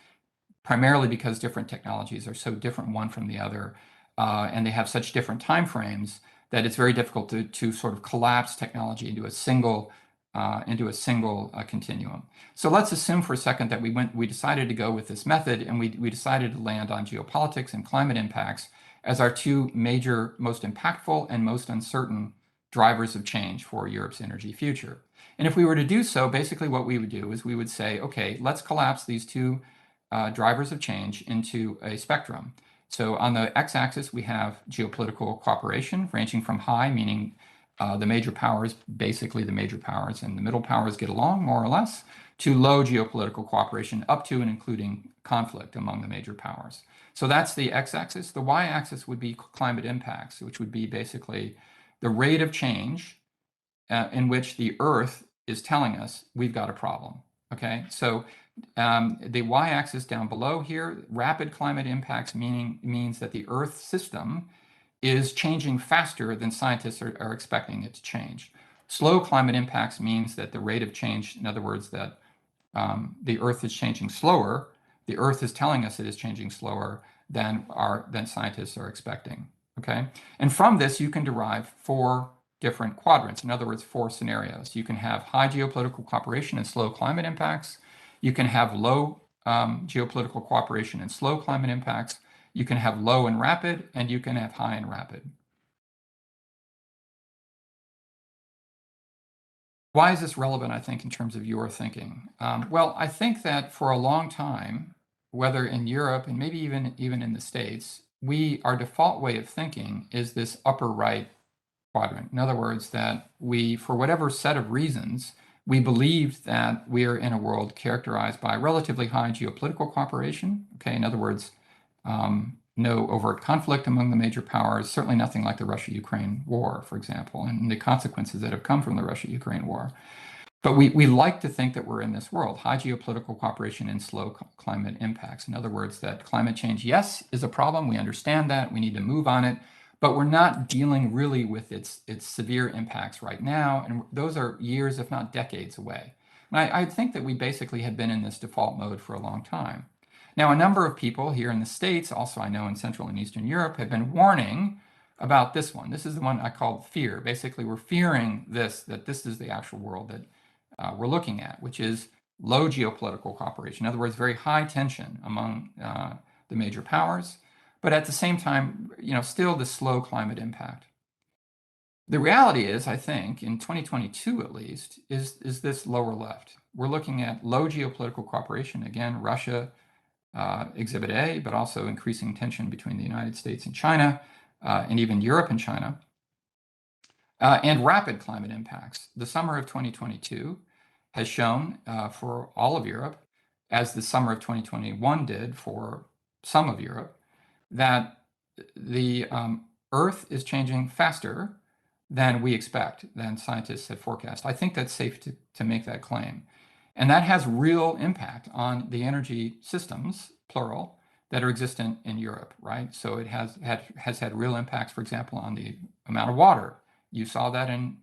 primarily because different technologies are so different one from the other, and they have such different timeframes that it's very difficult to sort of collapse technology into a single continuum. So let's assume for a second that we decided to go with this method, and we decided to land on geopolitics and climate impacts as our two major, most impactful and most uncertain drivers of change for Europe's energy future. And if we were to do so, basically what we would do is we would say, okay, let's collapse these two drivers of change into a spectrum. So on the x-axis, we have geopolitical cooperation, ranging from high, meaning the major powers, basically the major powers and the middle powers get along more or less, to low geopolitical cooperation, up to and including conflict among the major powers. So that's the x-axis. The y-axis would be climate impacts, which would be basically the rate of change in which the Earth is telling us we've got a problem. Okay, so the y-axis down below here, rapid climate impacts means that the Earth system is changing faster than scientists are expecting it to change. Slow climate impacts means that the rate of change, in other words, that the Earth is changing slower. The Earth is telling us it is changing slower than scientists are expecting. Okay, and from this you can derive four different quadrants. In other words, four scenarios. You can have high geopolitical cooperation and slow climate impacts. You can have low geopolitical cooperation and slow climate impacts. You can have low and rapid, and you can have high and rapid. Why is this relevant, I think, in terms of your thinking? Well, I think that for a long time, whether in Europe and maybe even in the States, our default way of thinking is this upper right quadrant. In other words, that we, for whatever set of reasons, we believed that we are in a world characterized by relatively high geopolitical cooperation. Okay, in other words, no overt conflict among the major powers, certainly nothing like the Russia-Ukraine war, for example, and the consequences that have come from the Russia-Ukraine war. But we like to think that we're in this world, high geopolitical cooperation and slow climate impacts. In other words, that climate change, yes, is a problem. We understand that. We need to move on it. But we're not dealing really with its severe impacts right now. And those are years, if not decades away. And I think that we basically have been in this default mode for a long time. Now, a number of people here in the States, also I know in Central and Eastern Europe, have been warning about this one. This is the one I called fear. Basically, we're fearing that this is the actual world that we're looking at, which is low geopolitical cooperation. In other words, very high tension among the major powers, but at the same time, still the slow climate impact. The reality is, I think, in 2022 at least, is this lower left. We're looking at low geopolitical cooperation. Again, Russia, Exhibit A, but also increasing tension between the United States and China, and even Europe and China, and rapid climate impacts. The summer of 2022 has shown for all of Europe, as the summer of 2021 did for some of Europe, that the Earth is changing faster than we expect, than scientists have forecast. I think that's safe to make that claim. And that has real impact on the energy systems, plural, that are existent in Europe, right? So it has had real impacts, for example, on the amount of water. You saw that in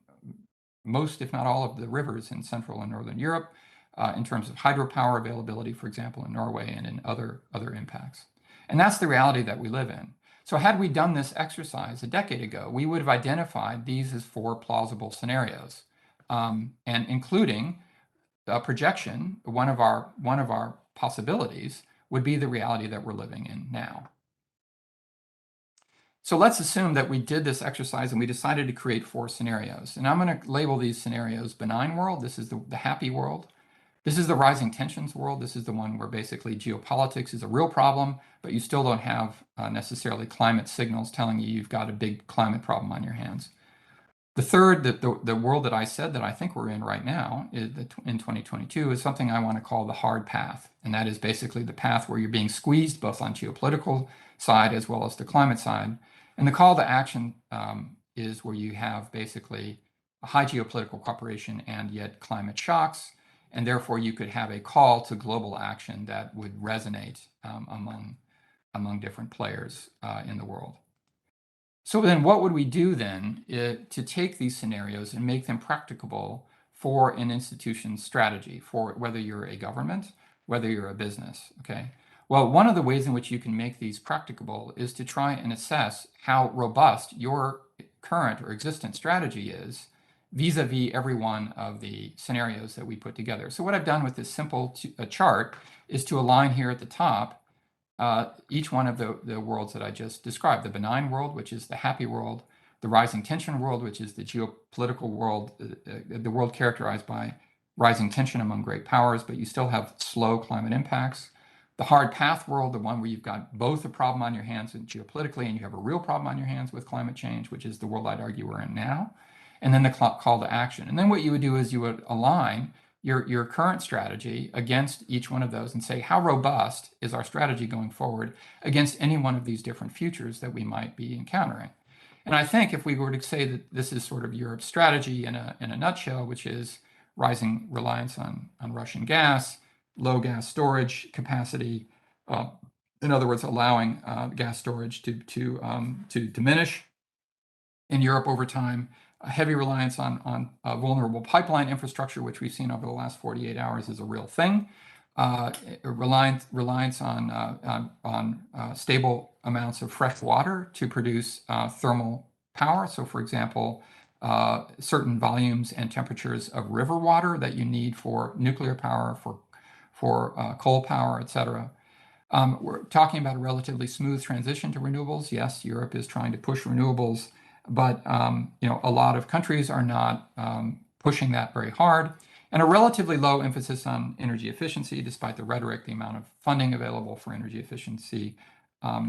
most, if not all, of the rivers in Central and Northern Europe, in terms of hydropower availability, for example, in Norway, and in other impacts. And that's the reality that we live in. So had we done this exercise a decade ago, we would have identified these as 4 plausible scenarios, and including a projection. One of our possibilities would be the reality that we're living in now. So let's assume that we did this exercise and we decided to create 4 scenarios. And I'm going to label these scenarios benign world. This is the happy world. This is the rising tensions world. This is the one where basically geopolitics is a real problem, but you still don't have necessarily climate signals telling you you've got a big climate problem on your hands. The third, the world that I said that I think we're in right now in 2022 is something I want to call the hard path. And that is basically the path where you're being squeezed both on geopolitical side as well as the climate side. And the call to action is where you have basically a high geopolitical cooperation and yet climate shocks. And therefore, you could have a call to global action that would resonate among different players in the world. So then what would we do then to take these scenarios and make them practicable for an institution's strategy, for whether you're a government, whether you're a business, okay? Well, one of the ways in which you can make these practicable is to try and assess how robust your current or existent strategy is vis-a-vis every one of the scenarios that we put together. So what I've done with this simple chart is to align here at the top each one of the worlds that I just described: the benign world, which is the happy world; the rising tension world, which is the geopolitical world, the world characterized by rising tension among great powers, but you still have slow climate impacts; the hard path world, the one where you've got both a problem on your hands and geopolitically, and you have a real problem on your hands with climate change, which is the world I'd argue we're in now; and then the call to action. And then what you would do is you would align your current strategy against each one of those and say, how robust is our strategy going forward against any one of these different futures that we might be encountering? And I think if we were to say that this is sort of Europe's strategy in a nutshell, which is rising reliance on Russian gas, low gas storage capacity, in other words, allowing gas storage to diminish in Europe over time, a heavy reliance on vulnerable pipeline infrastructure, which we've seen over the last 48 hours is a real thing. Reliance on stable amounts of fresh water to produce thermal power. So, for example, certain volumes and temperatures of river water that you need for nuclear power, for coal power, et cetera. We're talking about a relatively smooth transition to renewables. Yes, Europe is trying to push renewables, but a lot of countries are not pushing that very hard, and a relatively low emphasis on energy efficiency, despite the rhetoric. The amount of funding available for energy efficiency,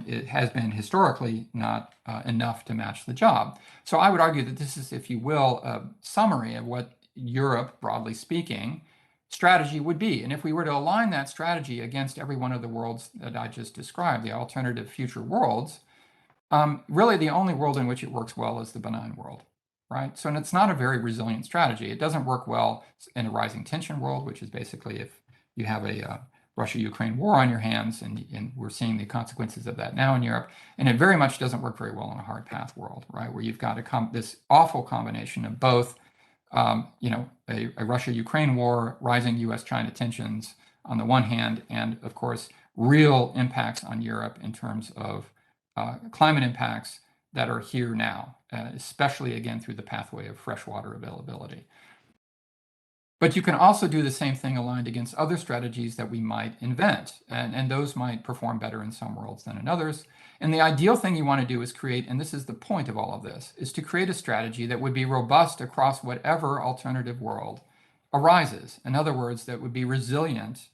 it has been historically not enough to match the job. So I would argue that this is, if you will, a summary of what Europe, broadly speaking, strategy would be. And if we were to align that strategy against every one of the worlds that I just described, the alternative future worlds, really the only world in which it works well is the benign world, right? So, and it's not a very resilient strategy. It doesn't work well in a rising tension world, which is basically if you have a Russia-Ukraine war on your hands, and we're seeing the consequences of that now in Europe. And it very much doesn't work very well in a hard path world, right? Where you've got this awful combination of both, a Russia-Ukraine war, rising US-China tensions on the one hand, and of course, real impacts on Europe in terms of climate impacts, that are here now, especially again through the pathway of freshwater availability. But you can also do the same thing aligned against other strategies that we might invent, and those might perform better in some worlds than in others. And the ideal thing you want to do is create, and this is the point of all of this, is to create a strategy that would be robust across whatever alternative world arises. In other words, that would be resilient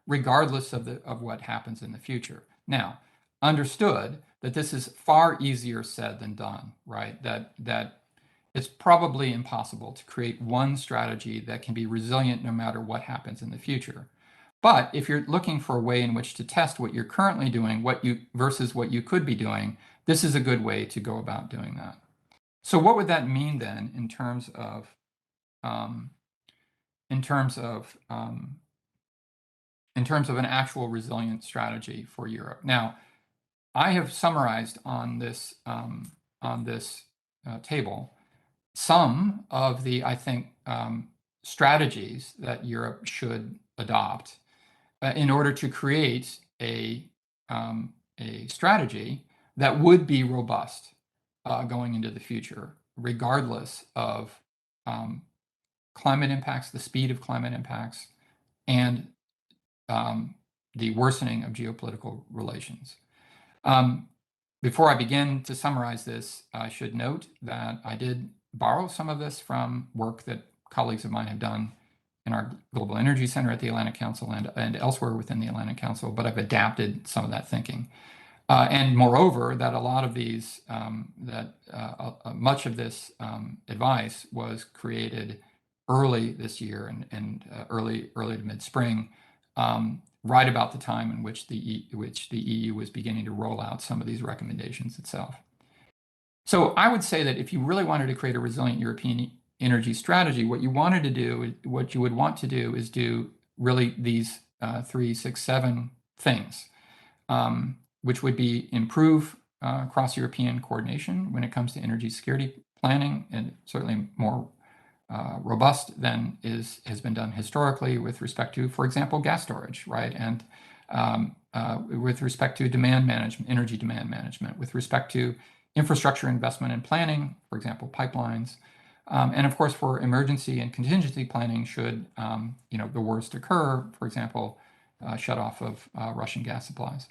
regardless of what happens in the future. Now, understood that this is far easier said than done, right? That it's probably impossible to create one strategy that can be resilient no matter what happens in the future. But if you're looking for a way in which to test what you're currently doing, versus what you could be doing, this is a good way to go about doing that. So what would that mean then in terms of an actual resilient strategy for Europe? Now, I have summarized on this table some of the, I think, strategies that Europe should adopt in order to create a strategy that would be robust going into the future, regardless of climate impacts, the speed of climate impacts, and the worsening of geopolitical relations. Before I begin to summarize this, I should note that I did borrow some of this from work that colleagues of mine have done in our Global Energy Center at the Atlantic Council and elsewhere within the Atlantic Council, but I've adapted some of that thinking. And moreover, that a lot of these, much of this advice was created early this year and early to mid-spring, right about the time in which the EU was beginning to roll out some of these recommendations itself. So I would say that if you really wanted to create a resilient European energy strategy, what you would want to do is do really these 3, 6, 7 things, which would be improve cross-European coordination when it comes to energy security planning, and certainly more robust than has been done historically with respect to, for example, gas storage, right? And with respect to demand management, energy demand management, with respect to infrastructure investment and planning, for example, pipelines, and of course for emergency and contingency planning should the worst occur, for example, shut off of Russian gas supplies.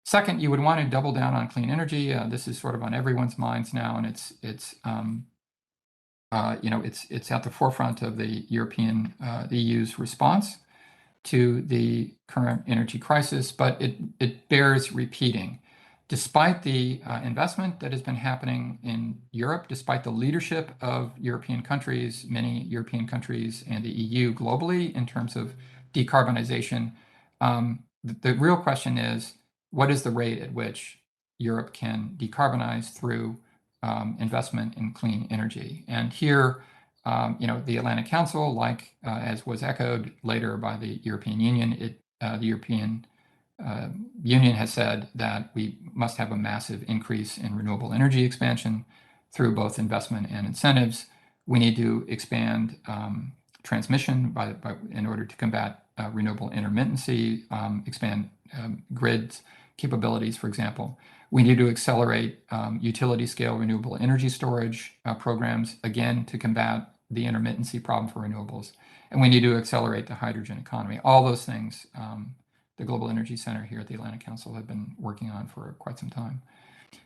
Second, you would want to double down on clean energy. This is sort of on everyone's minds now, and it's at the forefront of the EU's response to the current energy crisis, but it bears repeating. Despite the investment that has been happening in Europe, despite the leadership of European countries, many European countries and the EU globally in terms of decarbonization, the real question is, what is the rate at which Europe can decarbonize through investment in clean energy? And here, the Atlantic Council, as was echoed later by the European Union, the European Union has said that we must have a massive increase in renewable energy expansion through both investment and incentives. We need to expand transmission in order to combat renewable intermittency, expand grid capabilities, for example. We need to accelerate utility scale renewable energy storage programs, again, to combat the intermittency problem for renewables. And we need to accelerate the hydrogen economy. All those things the Global Energy Center here at the Atlantic Council have been working on for quite some time.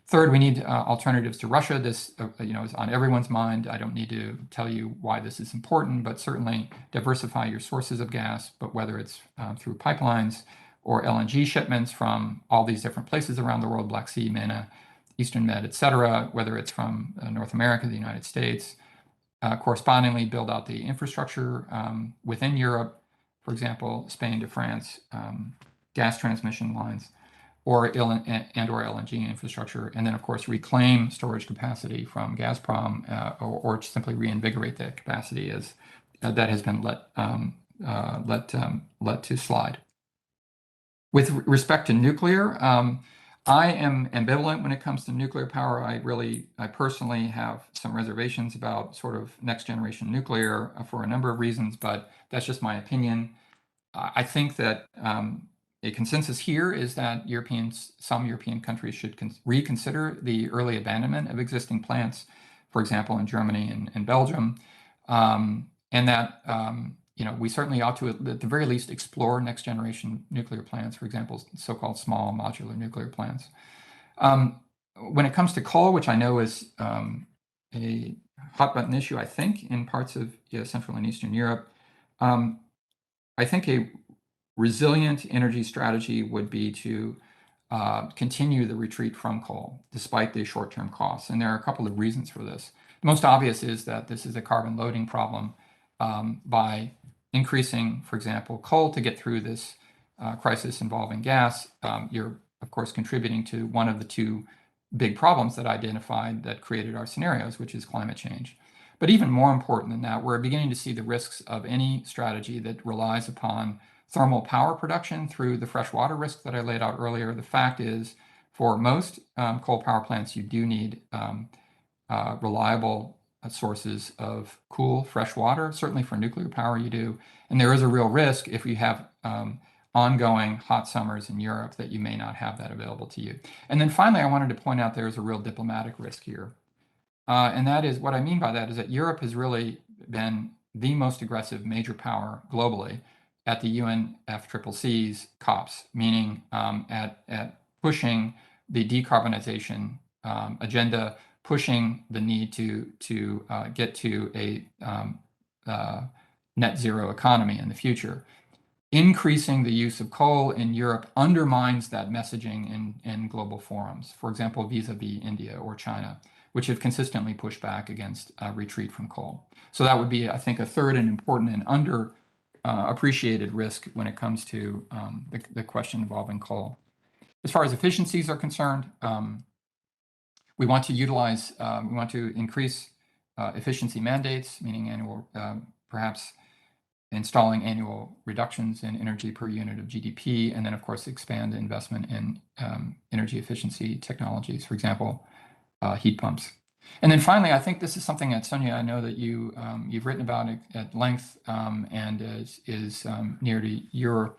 Third, we need alternatives to Russia. This is on everyone's mind. I don't need to tell you why this is important, but certainly diversify your sources of gas, but whether it's through pipelines or LNG shipments from all these different places around the world, Black Sea, MENA, Eastern Med, et cetera, whether it's from North America, the United States, correspondingly build out the infrastructure within Europe, for example, Spain to France, gas transmission lines, or LNG infrastructure, and then of course reclaim storage capacity from Gazprom, or simply reinvigorate that capacity as that has been let to slide. With respect to nuclear, I am ambivalent when it comes to nuclear power. I personally have some reservations about sort of next generation nuclear for a number of reasons, but that's just my opinion. I think that a consensus here is that some European countries should reconsider the early abandonment of existing plants, for example, in Germany and Belgium, and that we certainly ought to, at the very least, explore next generation nuclear plants, for example, so-called small modular nuclear plants. When it comes to coal, which I know is a hot button issue, I think, in parts of Central and Eastern Europe, I think a resilient energy strategy would be to continue the retreat from coal, despite the short-term costs. And there are a couple of reasons for this. The most obvious is that this is a carbon loading problem. By increasing, for example, coal to get through this crisis involving gas, you're, of course, contributing to one of the two big problems that I identified that created our scenarios, which is climate change. But even more important than that, we're beginning to see the risks of any strategy that relies upon thermal power production through the freshwater risk that I laid out earlier. The fact is, for most coal power plants, you do need reliable sources of cool, fresh water. Certainly for nuclear power, you do. And there is a real risk if you have ongoing hot summers in Europe that you may not have that available to you. And then finally, I wanted to point out there is a real diplomatic risk here. And that is, what I mean by that is that Europe has really been the most aggressive major power globally at the UNFCCC's COPs, meaning at pushing the decarbonization agenda, pushing the need to get to a net zero economy in the future. Increasing the use of coal in Europe undermines that messaging in global forums, for example, vis-a-vis India or China, which have consistently pushed back against retreat from coal. So that would be, I think, a third and important and underappreciated risk when it comes to the question involving coal. As far as efficiencies are concerned, we want to increase efficiency mandates, meaning annual, perhaps installing annual reductions in energy per unit of GDP, and then, of course, expand investment in energy efficiency technologies, for example, heat pumps. And then finally, I think this is something that, Sonia, I know that you've written about it at length and is near to your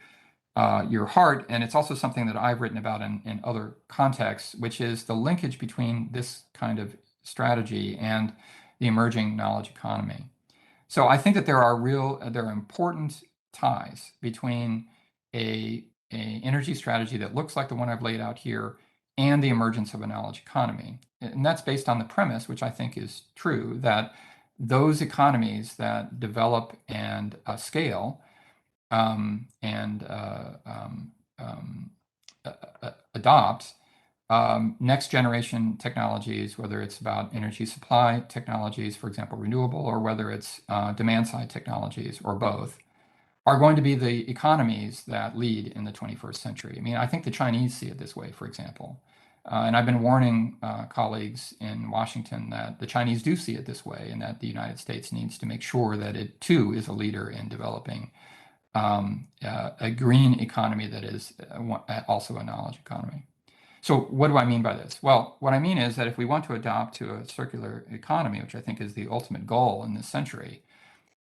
heart, and it's also something that I've written about in other contexts, which is the linkage between this kind of strategy and the emerging knowledge economy. So I think that there are important ties between a energy strategy that looks like the one I've laid out here and the emergence of a knowledge economy. And that's based on the premise, which I think is true, that those economies that develop and scale and adopt next generation technologies, whether it's about energy supply technologies, for example, renewable, or whether it's demand side technologies or both, are going to be the economies that lead in the 21st century. I mean, I think the Chinese see it this way, for example. And I've been warning colleagues in Washington that the Chinese do see it this way, and that the United States needs to make sure that it too is a leader in developing a green economy that is also a knowledge economy. So what do I mean by this? Well, what I mean is that if we want to adopt to a circular economy, which I think is the ultimate goal in this century,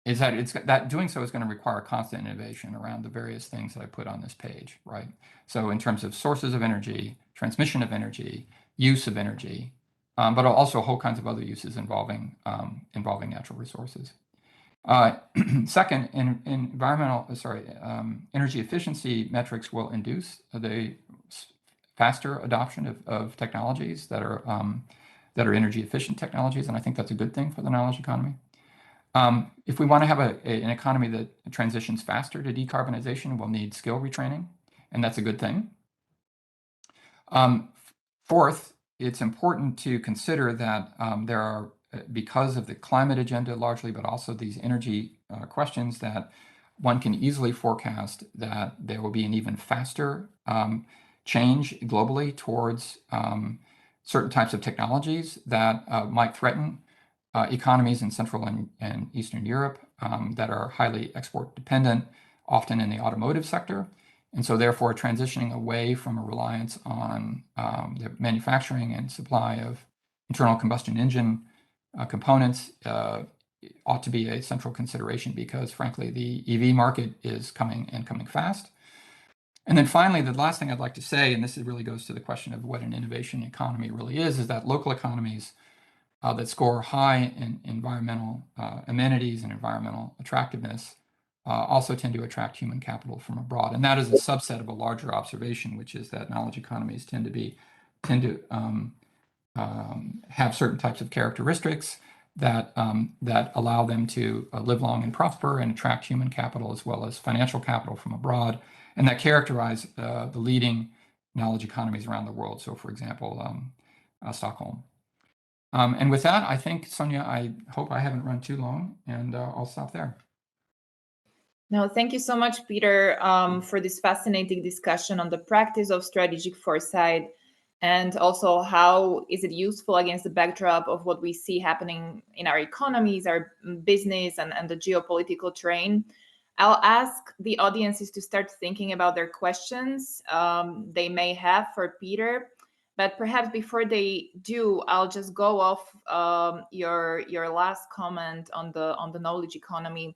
is that doing so is going to require constant innovation around the various things that I put on this page, right? So in terms of sources of energy, transmission of energy, use of energy, but also whole kinds of other uses involving natural resources. Second, energy efficiency metrics will induce the faster adoption of technologies that are energy efficient technologies, and I think that's a good thing for the knowledge economy. If we want to have an economy that transitions faster to decarbonization, we'll need skill retraining, and that's a good thing. Fourth, it's important to consider that there are, because of the climate agenda largely, but also these energy questions, that one can easily forecast that there will be an even faster change globally towards certain types of technologies that might threaten economies in Central and Eastern Europe that are highly export dependent, often in the automotive sector. And so therefore transitioning away from a reliance on the manufacturing and supply of internal combustion engine components ought to be a central consideration, because frankly, the EV market is coming fast. And then finally, the last thing I'd like to say, and this really goes to the question of what an innovation economy really is that local economies that score high in environmental amenities and environmental attractiveness also tend to attract human capital from abroad. And that is a subset of a larger observation, which is that knowledge economies tend to have certain types of characteristics that allow them to live long and prosper and attract human capital as well as financial capital from abroad, and that characterize the leading knowledge economies around the world. So, for example, Stockholm. And with that, I think, Sonia, I hope I haven't run too long, and I'll stop there. No, thank you so much, Peter, for this fascinating discussion on the practice of strategic foresight, and also how is it useful against the backdrop of what we see happening in our economies, our business, and the geopolitical terrain. I'll ask the audiences to start thinking about their questions they may have for Peter. But perhaps before they do, I'll just go off your last comment on the knowledge economy.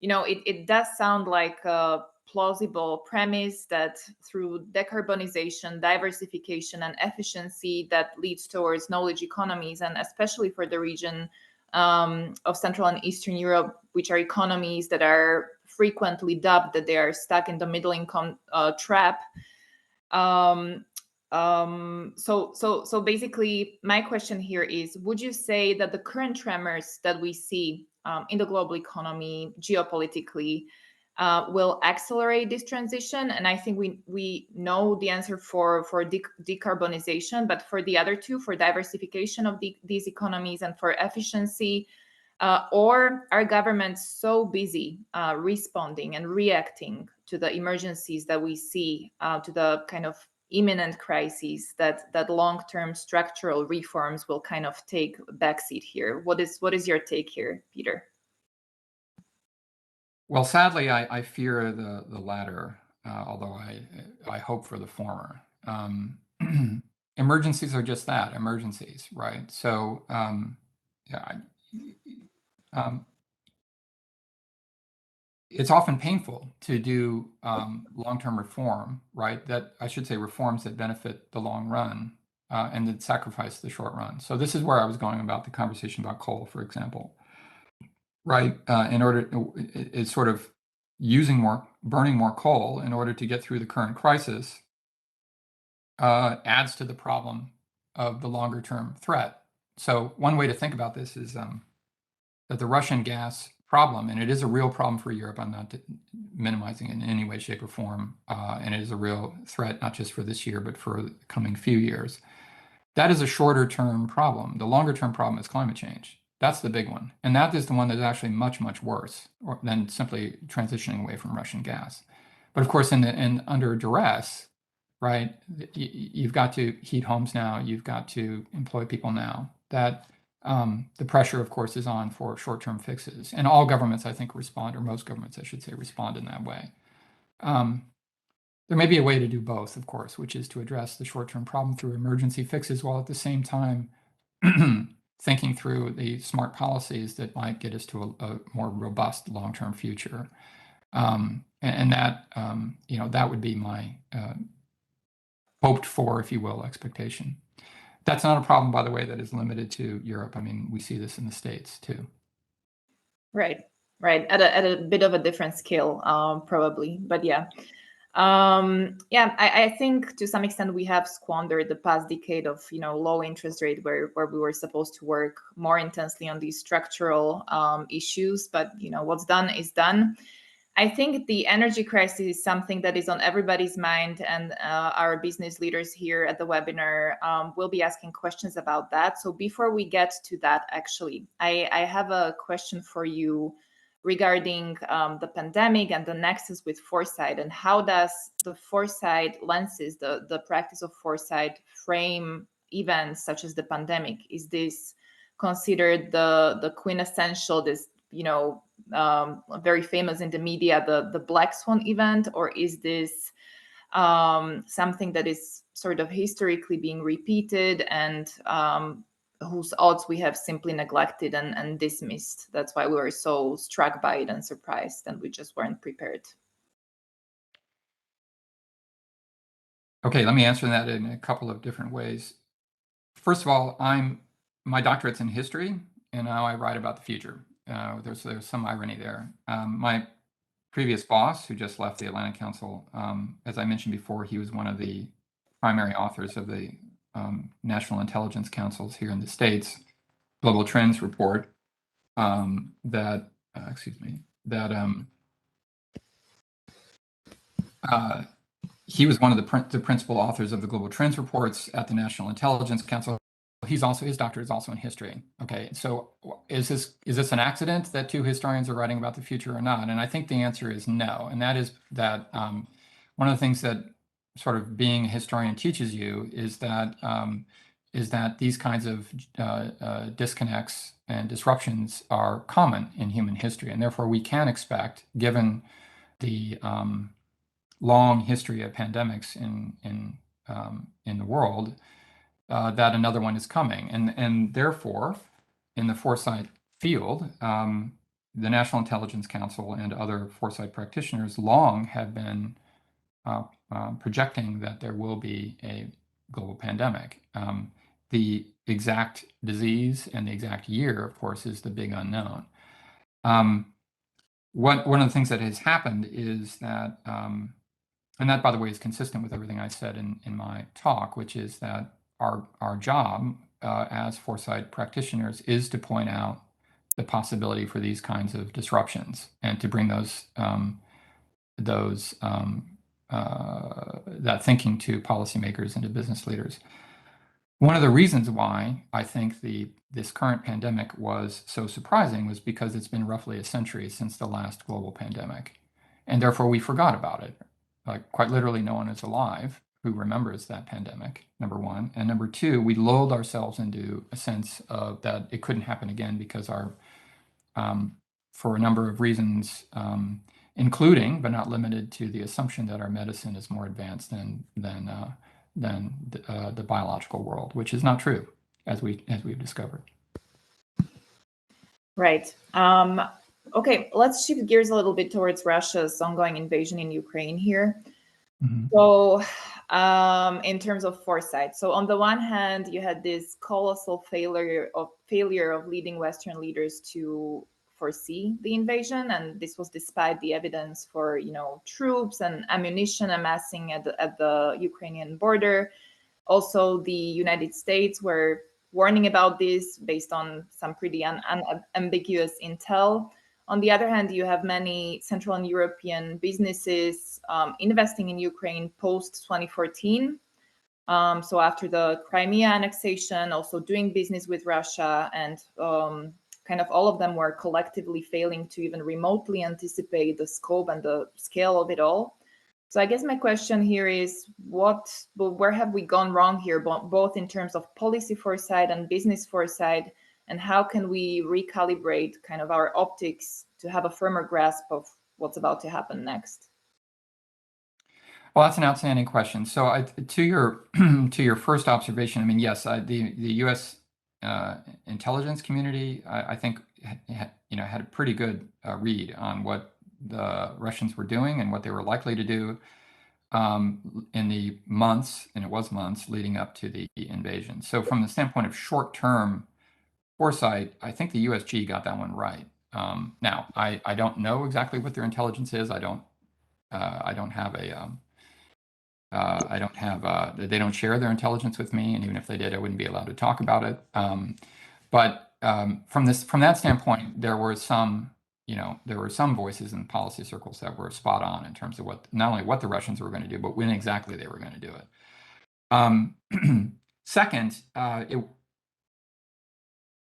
You know, it does sound like a plausible premise that through decarbonization, diversification, and efficiency that leads towards knowledge economies, and especially for the region of Central and Eastern Europe, which are economies that are frequently dubbed that they are stuck in the middle income trap. So basically, my question here is: would you say that the current tremors that we see in the global economy, geopolitically, will accelerate this transition? And I think we know the answer for decarbonization, but for the other two, for diversification of these economies and for efficiency, or are governments so busy responding and reacting to the emergencies that we see, to the kind of imminent crises, that long-term structural reforms will kind of take a backseat here? What is your take here, Peter? Well, sadly, I fear the latter, although I hope for the former. Emergencies are just that, emergencies, right? So, yeah, it's often painful to do long-term reform, right? That I should say reforms that benefit the long run and that sacrifice the short run. So this is where I was going about the conversation about coal, for example, right? In order, it's sort of burning more coal in order to get through the current crisis adds to the problem of the longer-term threat. So one way to think about this is that the Russian gas problem, and it is a real problem for Europe, I'm not minimizing it in any way, shape, or form, and it is a real threat, not just for this year, but for the coming few years. That is a shorter-term problem. The longer-term problem is climate change. That's the big one. And that is the one that's actually much, much worse than simply transitioning away from Russian gas. But of course, under duress, right, you've got to heat homes now, you've got to employ people now. That the pressure, of course, is on for short-term fixes. And all governments, I think, respond, or most governments, I should say, respond in that way. There may be a way to do both, of course, which is to address the short-term problem through emergency fixes while at the same time thinking through the smart policies that might get us to a more robust long-term future. And that, that would be my hoped for, if you will, expectation. That's not a problem, by the way, that is limited to Europe. I mean, we see this in the States too. Right. At a bit of a different scale, probably, but yeah. I think to some extent we have squandered the past decade of low interest rate where we were supposed to work more intensely on these structural issues, but what's done is done. I think the energy crisis is something that is on everybody's mind, and our business leaders here at the webinar will be asking questions about that. So before we get to that, actually, I have a question for you regarding the pandemic and the nexus with foresight, and how does the foresight lenses, the practice of foresight, frame events such as the pandemic? Is this considered the quintessential, this very famous in the media, the black swan event, or is this something that is sort of historically being repeated and whose odds we have simply neglected and dismissed? That's why we were so struck by it and surprised, and we just weren't prepared. Okay, let me answer that in a couple of different ways. First of all, my doctorate's in history, and now I write about the future. There's some irony there. My previous boss, who just left the Atlantic Council, as I mentioned before, he was one of the primary authors of the National Intelligence Council's here in the States Global Trends report. He was one of the principal authors of the Global Trends reports at the National Intelligence Council. His doctorate is also in history. Okay, so is this an accident that two historians are writing about the future or not? And I think the answer is no. And that is that one of the things that sort of being a historian teaches you is that these kinds of disconnects and disruptions are common in human history, and therefore we can expect, given the long history of pandemics in the world, that another one is coming, and therefore, in the foresight field, the National Intelligence Council and other foresight practitioners long have been projecting that there will be a global pandemic. The exact disease and the exact year, of course, is the big unknown. One of the things that has happened is that, and that, by the way, is consistent with everything I said in my talk, which is that our job as foresight practitioners is to point out the possibility for these kinds of disruptions and to bring that thinking to policymakers and to business leaders. One of the reasons why I think this current pandemic was so surprising was because it's been roughly a century since the last global pandemic, and therefore we forgot about it. Like, quite literally, no one is alive who remembers that pandemic, number one. And number two, we lulled ourselves into a sense of that it couldn't happen again because for a number of reasons, including but not limited to the assumption that our medicine is more advanced than the biological world, which is not true, as we've discovered. Right. Okay, let's shift gears a little bit towards Russia's ongoing invasion in Ukraine here. Mm-hmm. So, in terms of foresight, so on the one hand, you had this colossal failure of leading Western leaders to foresee the invasion, and this was despite the evidence for troops and ammunition amassing at the Ukrainian border. Also, the United States were warning about this based on some pretty unambiguous intel. On the other hand, you have many Central and European businesses investing in Ukraine post 2014. So after the Crimea annexation, also doing business with Russia, and kind of all of them were collectively failing to even remotely anticipate the scope and the scale of it all. So I guess my question here is, where have we gone wrong here, both in terms of policy foresight and business foresight, and how can we recalibrate kind of our optics to have a firmer grasp of what's about to happen next? Well, that's an outstanding question. So, to your first observation, I mean, yes, the U.S. Intelligence community, I think, had a pretty good read on what the Russians were doing and what they were likely to do in the months, and it was months leading up to the invasion. So, from the standpoint of short-term foresight, I think the USG got that one right. Now, I don't know exactly what their intelligence is. They don't share their intelligence with me, and even if they did, I wouldn't be allowed to talk about it. But from that standpoint, there were some voices in policy circles that were spot on in terms of not only what the Russians were going to do, but when exactly they were going to do it. Second,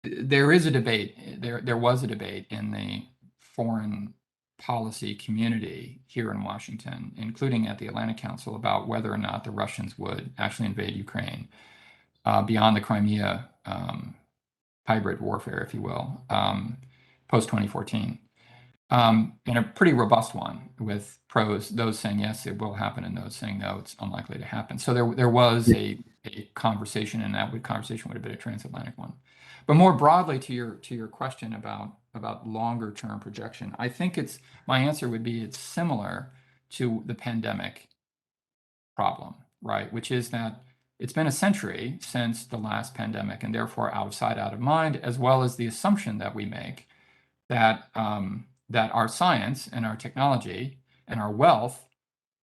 there is a debate. There was a debate in the foreign policy community here in Washington, including at the Atlantic Council, about whether or not the Russians would actually invade Ukraine beyond the Crimea hybrid warfare, if you will, post 2014. And a pretty robust one, with those saying yes, it will happen, and those saying no, it's unlikely to happen. So there was a conversation, and that conversation would have been a transatlantic one. But more broadly, to your question about longer term projection, I think my answer would be it's similar to the pandemic problem. right? Which is that it's been a century since the last pandemic, and therefore out of sight, out of mind, as well as the assumption that we make that that our science and our technology and our wealth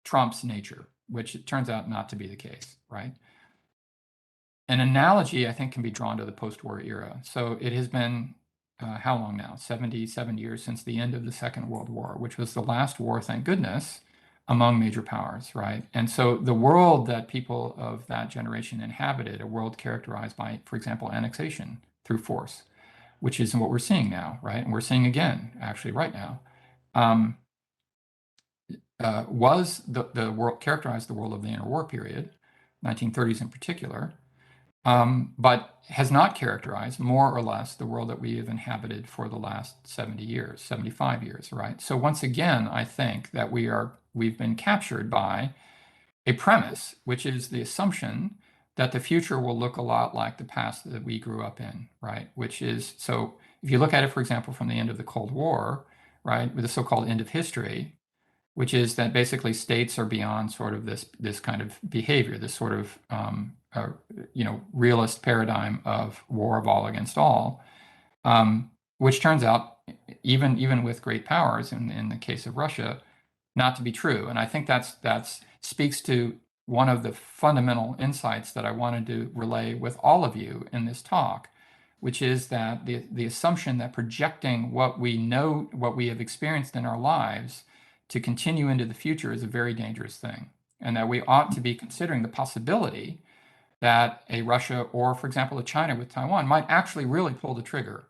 trumps nature, which it turns out not to be the case, right? An analogy, I think, can be drawn to the post-war era. So it has been, how long now? 77 years since the end of the Second World War, which was the last war, thank goodness, among major powers, right? And so the world that people of that generation inhabited, a world characterized by, for example, annexation through force, which is what we're seeing now, right? And we're seeing again, actually, right now, was the world characterized the world of the interwar period, 1930s in particular, but has not characterized more or less the world that we have inhabited for the last 70 years, 75 years, right? So once again, I think that we've been captured by a premise, which is the assumption that the future will look a lot like the past that we grew up in, right? Which is, so if you look at it, for example, from the end of the Cold War, right, with the so-called end of history, which is that basically states are beyond sort of this kind of behavior, this sort of realist paradigm of war of all against all, which turns out, even with great powers, in the case of Russia, not to be true. And I think that's speaks to one of the fundamental insights that I wanted to relay with all of you in this talk, which is that the assumption that projecting what we know, what we have experienced in our lives, to continue into the future is a very dangerous thing, and that we ought to be considering the possibility that a Russia or, for example, a China with Taiwan might actually really pull the trigger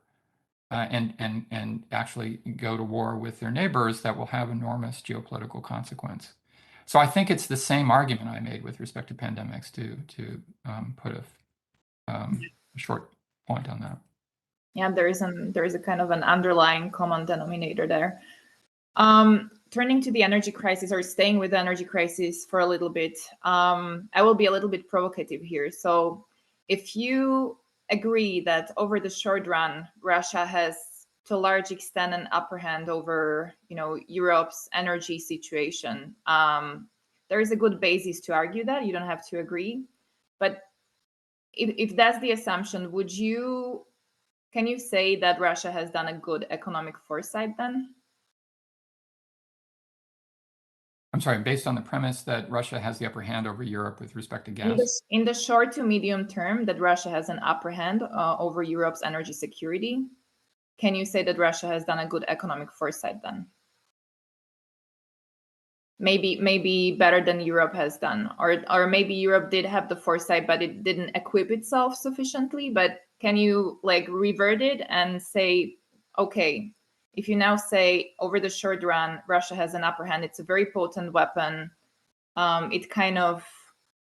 and actually go to war with their neighbors that will have enormous geopolitical consequence. So I think it's the same argument I made with respect to pandemics to put a short point on that. Yeah, there is a kind of an underlying common denominator there. Turning to the energy crisis, or staying with the energy crisis for a little bit, I will be a little bit provocative here. So if you agree that over the short run, Russia has to a large extent an upper hand over, Europe's energy situation, there is a good basis to argue that. You don't have to agree. But if that's the assumption, can you say that Russia has done a good economic foresight then? I'm sorry, based on the premise that Russia has the upper hand over Europe with respect to gas? In the short to medium term, that Russia has an upper hand over Europe's energy security, can you say that Russia has done a good economic foresight then? Maybe better than Europe has done, or maybe Europe did have the foresight, but it didn't equip itself sufficiently. But can you revert it and say, okay, if you now say over the short run, Russia has an upper hand, it's a very potent weapon. It kind of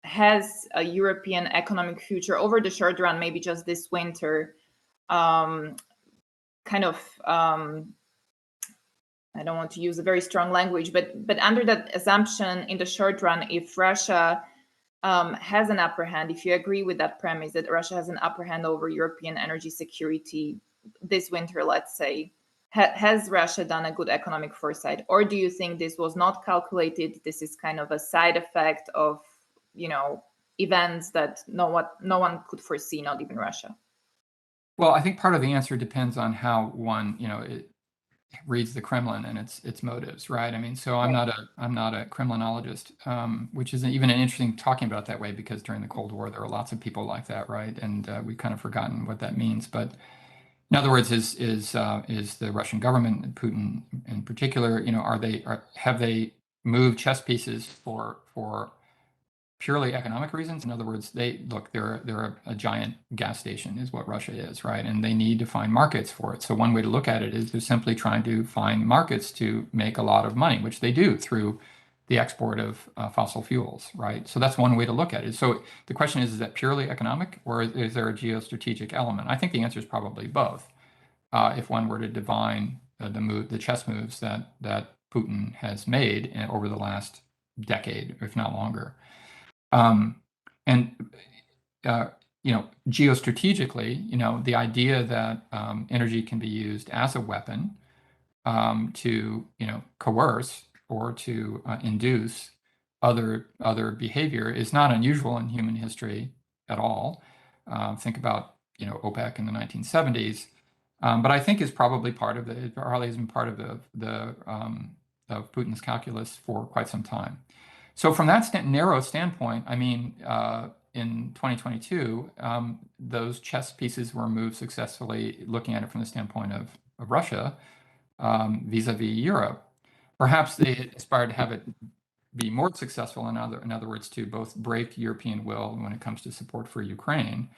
has a European economic future over the short run, maybe just this winter. I don't want to use a very strong language, but under that assumption, in the short run, if Russia has an upper hand, if you agree with that premise that Russia has an upper hand over European energy security this winter, let's say, has Russia done a good economic foresight? Or do you think this was not calculated? This is kind of a side effect of, events that no one could foresee, not even Russia? Well, I think part of the answer depends on how one, it reads the Kremlin and its motives, right? I mean, so I'm not a Kremlinologist, which is even an interesting talking about that way, because during the Cold War there were lots of people like that, right? And we've kind of forgotten what that means. But in other words, is the Russian government, and Putin in particular, have they moved chess pieces for purely economic reasons? In other words, they're a giant gas station is what Russia is, right? And they need to find markets for it. So one way to look at it is they're simply trying to find markets to make a lot of money, which they do through the export of fossil fuels, right? So that's one way to look at it. So the question is that purely economic, or is there a geostrategic element? I think the answer is probably both. If one were to divine the chess moves that Putin has made over the last decade, if not longer. Geostrategically, the idea that energy can be used as a weapon to, coerce or to induce other behavior is not unusual in human history at all. Think about OPEC in the 1970s, but I think is probably probably has been part of of Putin's calculus for quite some time. So from that narrow standpoint, I mean, in 2022, those chess pieces were moved successfully, looking at it from the standpoint of Russia vis-a-vis Europe. Perhaps they aspired to have it be more successful, in other words, to both break European will when it comes to support for Ukraine,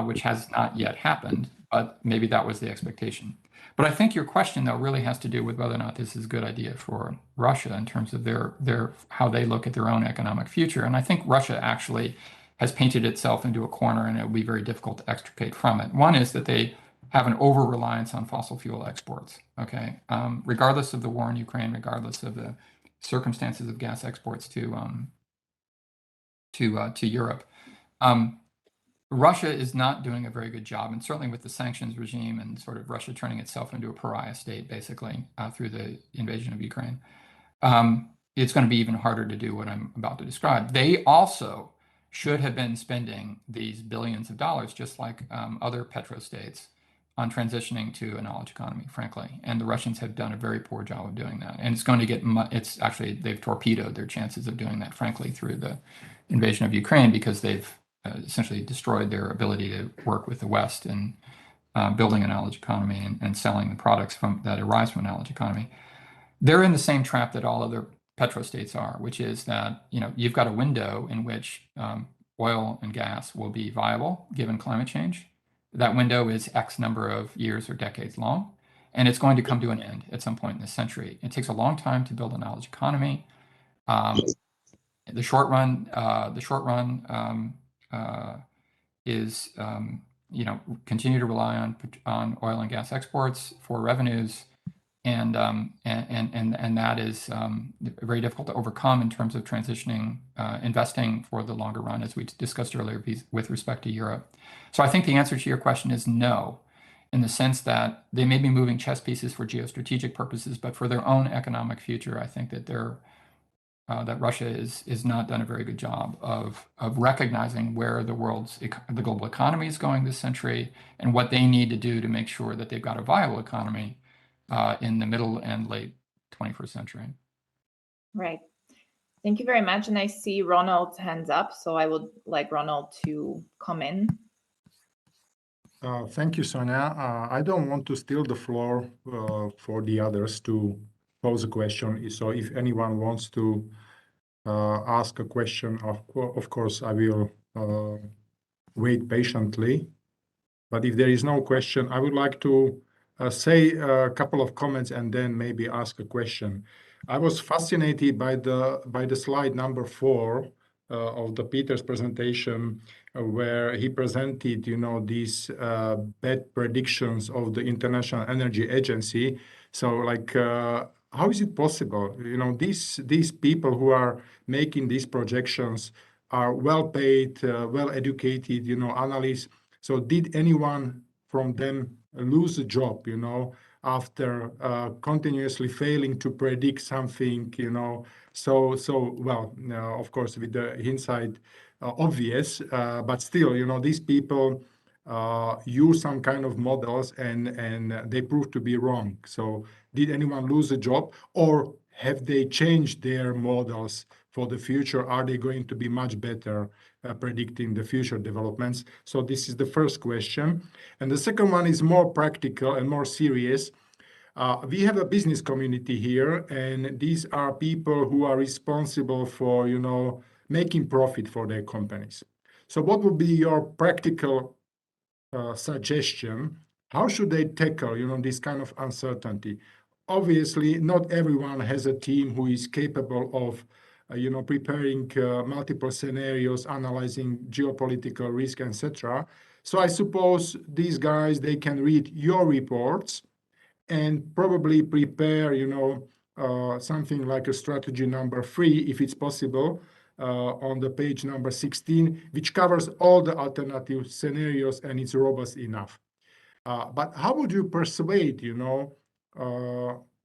which has not yet happened, but maybe that was the expectation. But I think your question, though, really has to do with whether or not this is a good idea for Russia in terms of how they look at their own economic future. And I think Russia actually has painted itself into a corner, and it will be very difficult to extricate from it. One is that they have an over-reliance on fossil fuel exports, okay? Regardless of the war in Ukraine, regardless of the circumstances of gas exports to Europe. Russia is not doing a very good job, and certainly with the sanctions regime and sort of Russia turning itself into a pariah state, basically, through the invasion of Ukraine, it's going to be even harder to do what I'm about to describe. They also should have been spending these billions of dollars, just like other petrostates, on transitioning to a knowledge economy, frankly. And the Russians have done a very poor job of doing that. And it's going to get, it's actually, they've torpedoed their chances of doing that, frankly, through the invasion of Ukraine, because they've essentially destroyed their ability to work with the West in building a knowledge economy and selling the products that arise from a knowledge economy. They're in the same trap that all other petrostates are, which is that you've got a window in which oil and gas will be viable given climate change. That window is X number of years or decades long, and it's going to come to an end at some point in this century. It takes a long time to build a knowledge economy. The short run is continue to rely on oil and gas exports for revenues, and that is very difficult to overcome in terms of transitioning, investing for the longer run, as we discussed earlier with respect to Europe. So I think the answer to your question is no, in the sense that they may be moving chess pieces for geostrategic purposes, but for their own economic future, I think that that Russia is not done a very good job of recognizing where the global economy is going this century, and what they need to do to make sure that they've got a viable economy in the middle and late 21st century. Right. Thank you very much. And I see Ronald's hands up, so I would like Ronald to come in. Thank you, Sonia. I don't want to steal the floor for the others to pose a question. So if anyone wants to ask a question, of course, I will wait patiently. But if there is no question, I would like to say a couple of comments and then maybe ask a question. I was fascinated by the slide number 4 of the Peter's presentation, where he presented, these bad predictions of the International Energy Agency. So, like, how is it possible? These people who are making these projections are well paid, well educated, analysts. So did anyone from them lose a job, after continuously failing to predict something, So, well, of course, with the hindsight obvious, but still, these people use some kind of models and they prove to be wrong. So did anyone lose a job, or have they changed their models for the future? Are they going to be much better predicting the future developments? So this is the first question. And the second one is more practical and more serious. We have a business community here, and these are people who are responsible for, making profit for their companies. So what would be your practical suggestion? How should they tackle, this kind of uncertainty? Obviously, not everyone has a team who is capable of, preparing multiple scenarios, analyzing geopolitical risk, etc. So I suppose these guys, they can read your reports and probably prepare, something like a strategy number 3, if it's possible, on the page number 16, which covers all the alternative scenarios, and it's robust enough. But how would you persuade,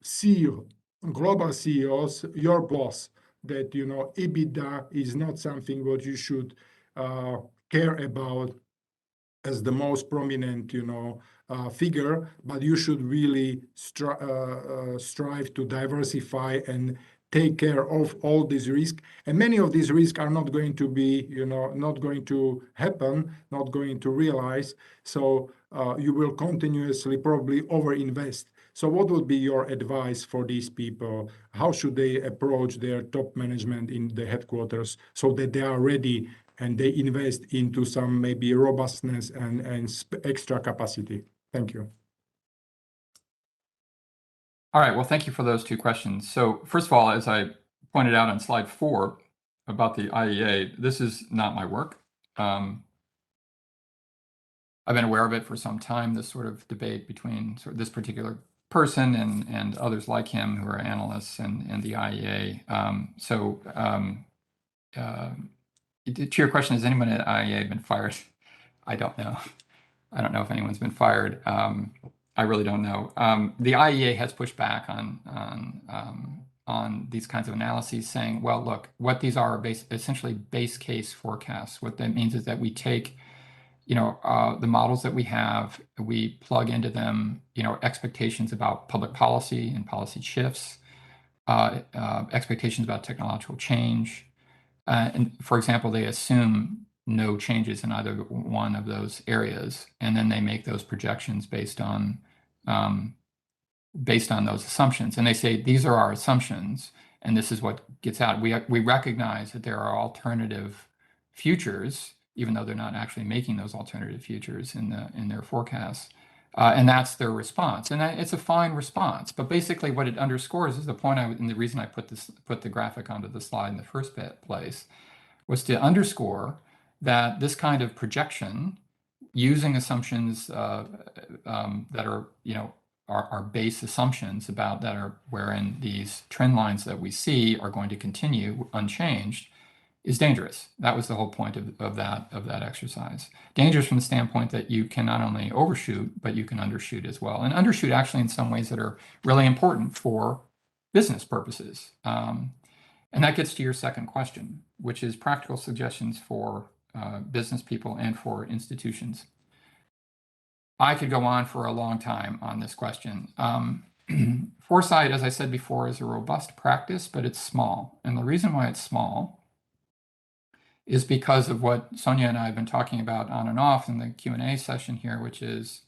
CEO, global CEOs, your boss, that EBITDA is not something what you should care about as the most prominent figure, but you should really strive to diversify and take care of all these risks. And many of these risks are not going to be, not going to happen, not going to realize. So you will continuously probably overinvest. So what would be your advice for these people? How should they approach their top management in the headquarters so that they are ready and they invest into some maybe robustness and extra capacity? Thank you. All right, well, thank you for those two questions. So first of all, as I pointed out on slide 4 about the IEA, this is not my work. I've been aware of it for some time, this sort of debate between this particular person and others like him who are analysts and the IEA. To your question, has anyone at IEA been fired? I don't know. I don't know if anyone's been fired. I really don't know. The IEA has pushed back on these kinds of analyses, saying, well, look, what these are essentially base case forecasts. What that means is that we take, the models that we have, we plug into them, expectations about public policy and policy shifts, expectations about technological change. And for example, they assume no changes in either one of those areas, and then they make those projections based on those assumptions. And they say these are our assumptions, and this is what gets out. We recognize that there are alternative futures, even though they're not actually making those alternative futures in their forecasts. And that's their response, and it's a fine response. But basically, what it underscores is the point, and the reason I put the graphic onto the slide in the first place was to underscore that this kind of projection, using assumptions that are base assumptions wherein these trend lines that we see are going to continue unchanged, is dangerous. That was the whole point of that exercise. Dangerous from the standpoint that you can not only overshoot, but you can undershoot as well. And undershoot actually in some ways that are really important for business purposes. And that gets to your second question, which is practical suggestions for business people and for institutions. I could go on for a long time on this question. Foresight, as I said before, is a robust practice, but it's small. And the reason why it's small is because of what Sonia and I have been talking about on and off in the Q&A session here, which is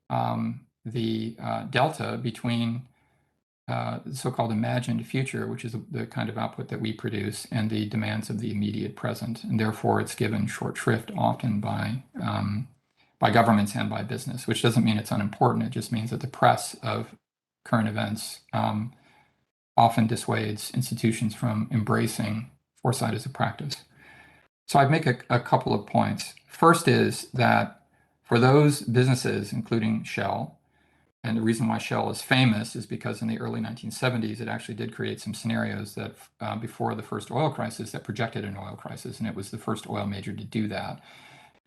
the delta between the so-called imagined future, which is the kind of output that we produce, and the demands of the immediate present. And therefore, it's given short shrift often by governments and by business, which doesn't mean it's unimportant. It just means that the press of current events often dissuades institutions from embracing foresight as a practice. So I'd make a couple of points. First is that for those businesses, including Shell, and the reason why Shell is famous is because in the early 1970s, it actually did create some scenarios that before the first oil crisis that projected an oil crisis, and it was the first oil major to do that.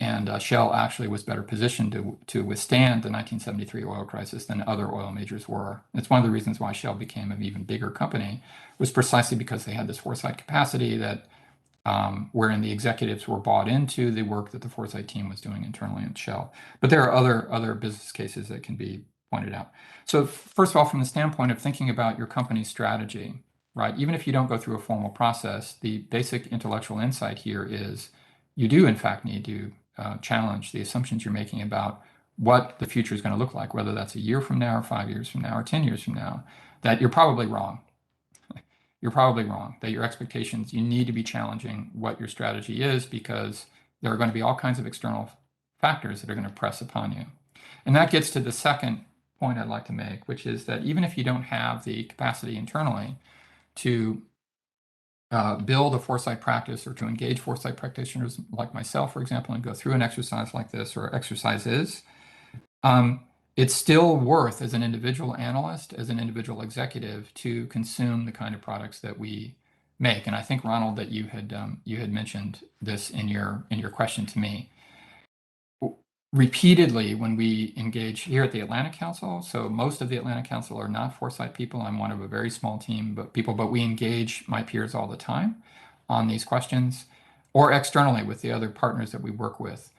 And Shell actually was better positioned to withstand the 1973 oil crisis than other oil majors were. It's one of the reasons why Shell became an even bigger company, was precisely because they had this foresight capacity that wherein the executives were bought into the work that the foresight team was doing internally at Shell. But there are other business cases that can be pointed out. So first of all, from the standpoint of thinking about your company's strategy, right? Even if you don't go through a formal process, the basic intellectual insight here is you do in fact need to challenge the assumptions you're making about what the future is going to look like, whether that's a year from now or 5 years from now or 10 years from now, that you're probably wrong. You're probably wrong, that your expectations, you need to be challenging what your strategy is, because there are going to be all kinds of external factors that are going to press upon you. And that gets to the second point I'd like to make, which is that even if you don't have the capacity internally to build a foresight practice or to engage foresight practitioners like myself, for example, and go through an exercise like this or exercises, it's still worth, as an individual analyst, as an individual executive, to consume the kind of products that we make. And I think, Ronald, that you had mentioned this in your question to me. repeatedly when we engage here at the Atlantic Council. So most of the Atlantic Council are not foresight people. I'm one of a very small team but we engage my peers all the time on these questions, or externally with the other partners that we work with.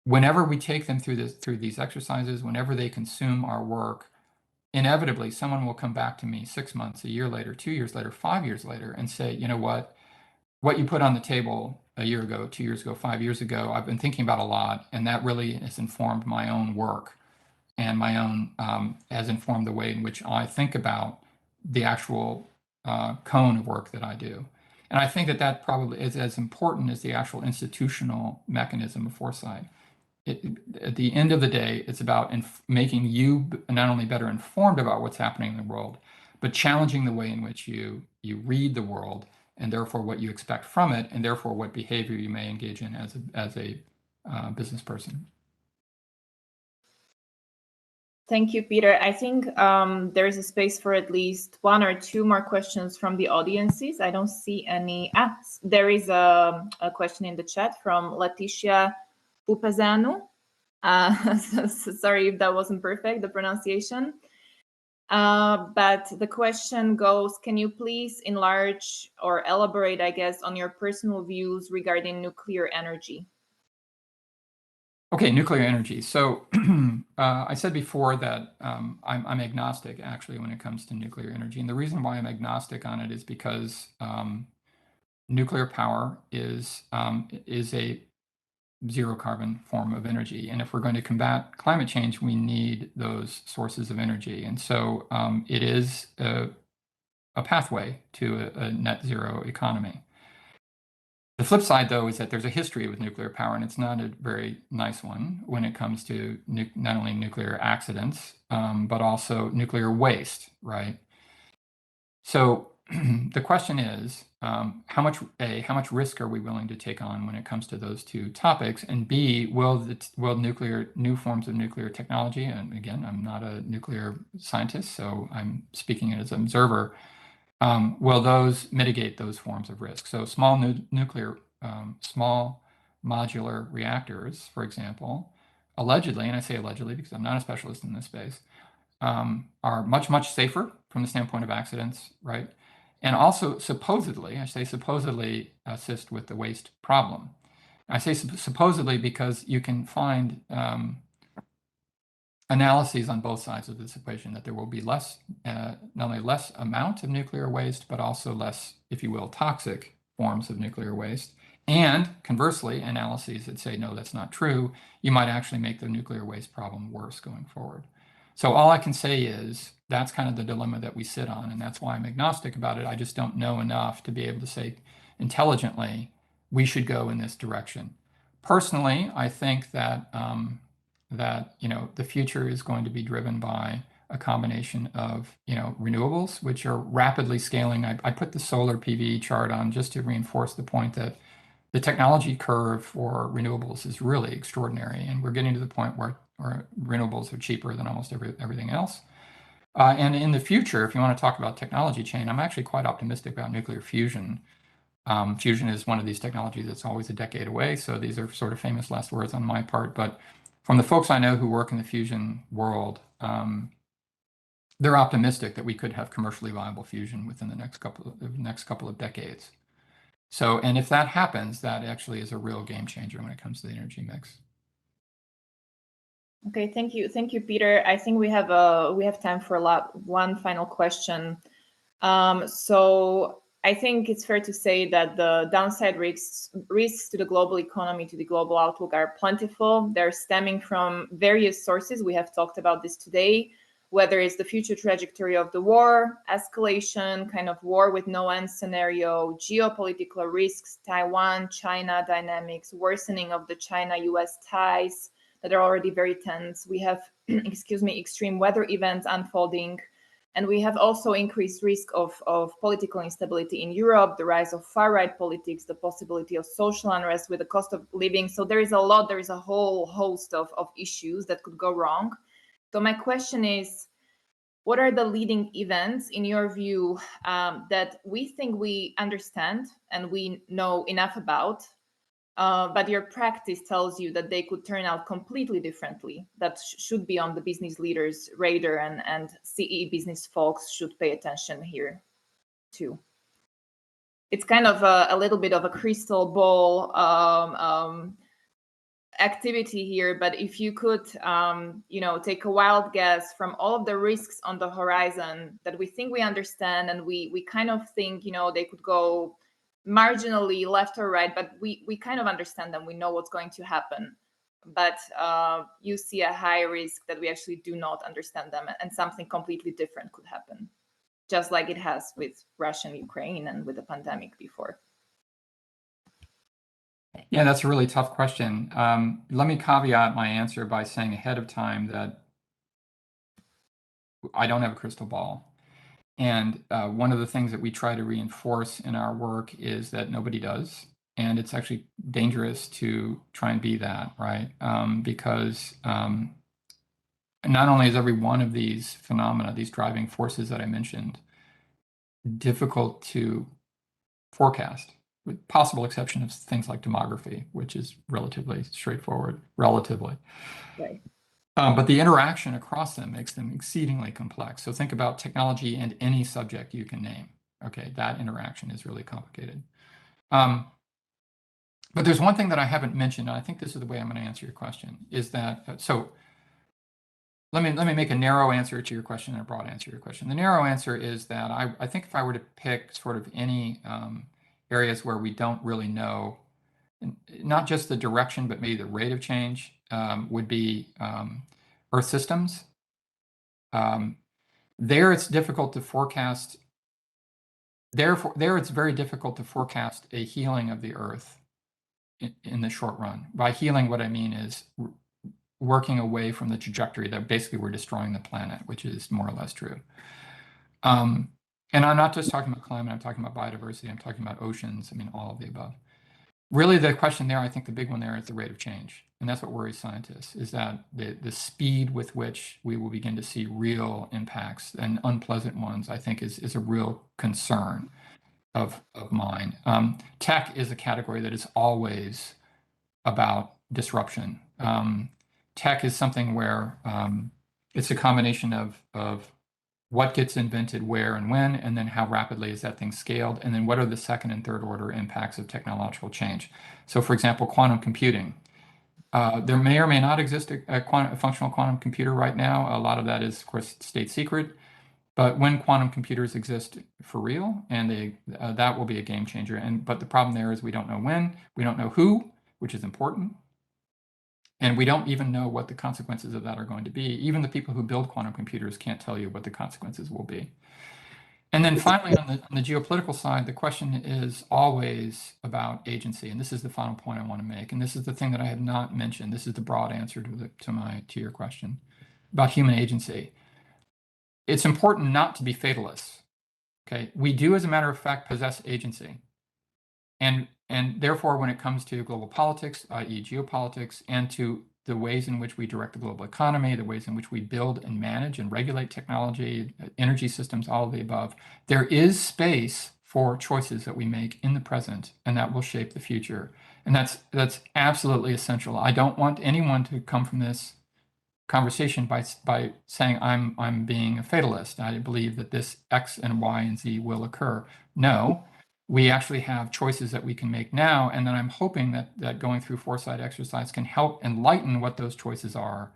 Whenever we take them through these exercises, whenever they consume our work, inevitably someone will come back to me 6 months, a year later, 2 years later, 5 years later, and say, you know what you put on the table a year ago, 2 years ago, 5 years ago, I've been thinking about a lot, and that really has informed my own work and my own has informed the way in which I think about the actual cone of work that I do. And I think that probably is as important as the actual institutional mechanism of foresight. At the end of the day, it's about making you not only better informed about what's happening in the world, but challenging the way in which you read the world, and therefore what you expect from it, and therefore what behavior you may engage in as a business person. Thank you, Peter. I think there is a space for at least 1 or 2 more questions from the audiences. I don't see any. There is a question in the chat from Leticia Pupazanu. Sorry if that wasn't perfect, the pronunciation. But the question goes, can you please enlarge or elaborate, I guess, on your personal views regarding nuclear energy? Okay, nuclear energy. So I said before that I'm agnostic, actually, when it comes to nuclear energy. And the reason why I'm agnostic on it is because nuclear power is a zero carbon form of energy. And if we're going to combat climate change, we need those sources of energy. And so it is a pathway to a net zero economy. The flip side, though, is that there's a history with nuclear power, and it's not a very nice one when it comes to not only nuclear accidents, but also nuclear waste, right? So the question is, how much risk are we willing to take on when it comes to those two topics? And B, will new forms of nuclear technology, and again, I'm not a nuclear scientist, so I'm speaking as an observer, will those mitigate those forms of risk? So small modular reactors, for example, allegedly, and I say allegedly because I'm not a specialist in this space, are much, much safer from the standpoint of accidents, right? And also supposedly, I say supposedly, assist with the waste problem. I say supposedly because you can find analyses on both sides of this equation that there will be less, not only less amount of nuclear waste, but also less, if you will, toxic forms of nuclear waste. And conversely, analyses that say, no, that's not true, you might actually make the nuclear waste problem worse going forward. So all I can say is that's kind of the dilemma that we sit on, and that's why I'm agnostic about it. I just don't know enough to be able to say intelligently, we should go in this direction. Personally, I think that the future is going to be driven by a combination of renewables, which are rapidly scaling. I put the solar PV chart on just to reinforce the point that the technology curve for renewables is really extraordinary, and we're getting to the point where renewables are cheaper than almost everything else. And in the future, if you want to talk about technology chain, I'm actually quite optimistic about nuclear fusion. Fusion is one of these technologies that's always a decade away, so these are sort of famous last words on my part. But from the folks I know who work in the fusion world, they're optimistic that we could have commercially viable fusion within the next couple of decades. So, and if that happens, that actually is a real game changer when it comes to the energy mix. Okay, thank you, Peter. I think we have time for one final question. So I think it's fair to say that the downside risks to the global economy, to the global outlook, are plentiful. They're stemming from various sources. We have talked about this today, whether it's the future trajectory of the war, escalation, kind of war with no end scenario, geopolitical risks, Taiwan, China dynamics, worsening of the China-US ties that are already very tense. We have, extreme weather events unfolding. And we have also increased risk of political instability in Europe, the rise of far-right politics, the possibility of social unrest with the cost of living. So there is a whole host of issues that could go wrong. So my question is, what are the leading events, in your view, that we think we understand and we know enough about, but your practice tells you that they could turn out completely differently. That should be on the business leaders' radar, and CE business folks should pay attention here too. It's kind of a little bit of a crystal ball activity here, but if you could take a wild guess from all of the risks on the horizon that we think we understand, and we kind of think they could go marginally left or right, but we kind of understand them, we know what's going to happen, but you see a high risk that we actually do not understand them, and something completely different could happen, just like it has with Russia and Ukraine and with the pandemic before. Yeah, that's a really tough question. Let me caveat my answer by saying ahead of time that I don't have a crystal ball. And one of the things that we try to reinforce in our work is that nobody does. And it's actually dangerous to try and be that, right? Because not only is every one of these phenomena, these driving forces that I mentioned, difficult to forecast, with possible exception of things like demography, which is relatively straightforward, relatively. Right. But the interaction across them makes them exceedingly complex. So think about technology and any subject you can name. Okay, that interaction is really complicated. But there's one thing that I haven't mentioned, and I think this is the way I'm going to answer your question, is that, so let me make a narrow answer to your question and a broad answer to your question. The narrow answer is that I think if I were to pick sort of any areas where we don't really know, not just the direction, but maybe the rate of change, would be Earth systems. There it's difficult to forecast. There it's very difficult to forecast a healing of the Earth in the short run. By healing, what I mean is working away from the trajectory that basically we're destroying the planet, which is more or less true. And I'm not just talking about climate, I'm talking about biodiversity, I'm talking about oceans, I mean, all of the above. Really, the question there, I think the big one there is the rate of change. And that's what worries scientists, is that the speed with which we will begin to see real impacts, and unpleasant ones, I think is a real concern of mine. Tech is a category that is always about disruption. Tech is something where it's a combination of what gets invented where and when, and then how rapidly is that thing scaled, and then what are the second and third order impacts of technological change. So for example, quantum computing. There may or may not exist a functional quantum computer right now. A lot of that is, of course, state secret. But when quantum computers exist for real, and that will be a game changer. But the problem there is we don't know when, we don't know who, which is important. And we don't even know what the consequences of that are going to be. Even the people who build quantum computers can't tell you what the consequences will be. And then finally, on the geopolitical side, the question is always about agency. And this is the final point I want to make. And this is the thing that I have not mentioned. This is the broad answer to your question about human agency. It's important not to be fatalists. Okay, we do, as a matter of fact, possess agency. And therefore, when it comes to global politics, i.e. geopolitics, and to the ways in which we direct the global economy, the ways in which we build and manage and regulate technology, energy systems, all of the above, there is space for choices that we make in the present, and that will shape the future. And that's absolutely essential. I don't want anyone to come from this conversation by saying I'm being a fatalist. I believe that this X and Y and Z will occur. No. We actually have choices that we can make now, and then I'm hoping that going through foresight exercise can help enlighten what those choices are,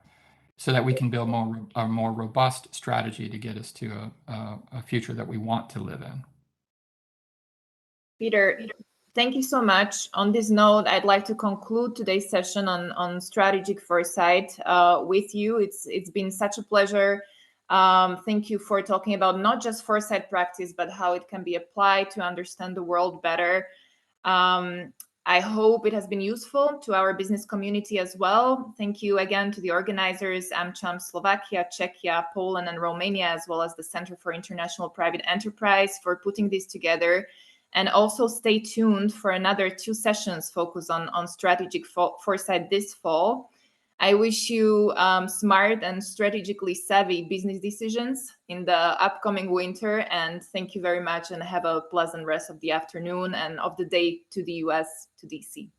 so that we can build a more robust strategy to get us to a future that we want to live in. Peter, thank you so much. On this note, I'd like to conclude today's session on strategic foresight with you. It's been such a pleasure. Thank you for talking about not just foresight practice, but how it can be applied to understand the world better. I hope it has been useful to our business community as well. Thank you again to the organizers, AmCham Slovakia, Czechia, Poland, and Romania, as well as the Center for International Private Enterprise for putting this together. And also stay tuned for another 2 sessions focused on strategic foresight this fall. I wish you smart and strategically savvy business decisions in the upcoming winter. And thank you very much, and have a pleasant rest of the afternoon and of the day to the US, to DC.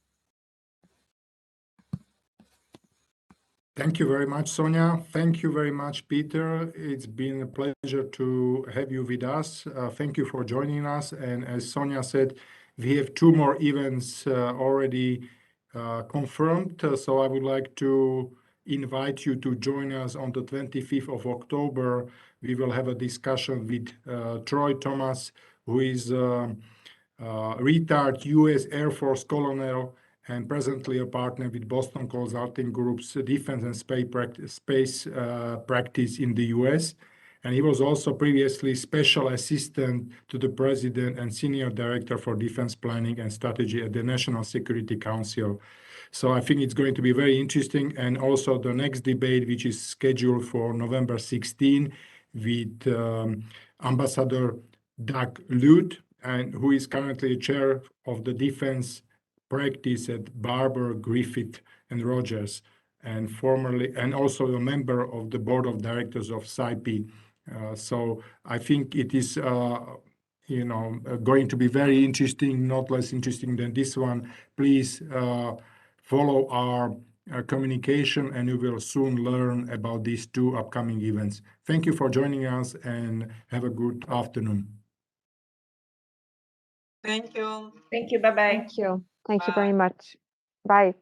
Thank you very much, Sonia. Thank you very much, Peter. It's been a pleasure to have you with us. Thank you for joining us. And as Sonia said, we have 2 more events already confirmed. So I would like to invite you to join us on the 25th of October. We will have a discussion with Troy Thomas, who is retired U.S. Air Force colonel and presently a partner with Boston Consulting Group's defense and space practice in the US. And he was also previously special assistant to the president and senior director for defense planning and strategy at the National Security Council. So I think it's going to be very interesting. And also the next debate, which is scheduled for November 16 with Ambassador Doug Lute, and who is currently chair of the defense practice at Barber, Griffith, and Rogers, and formerly, and also a member of the board of directors of SIPE. So I think it is, going to be very interesting, not less interesting than this one. Please follow our communication, and you will soon learn about these 2 upcoming events. Thank you for joining us, and have a good afternoon. Thank you. Thank you. Bye-bye. Thank you. Thank you Bye. very much. Bye.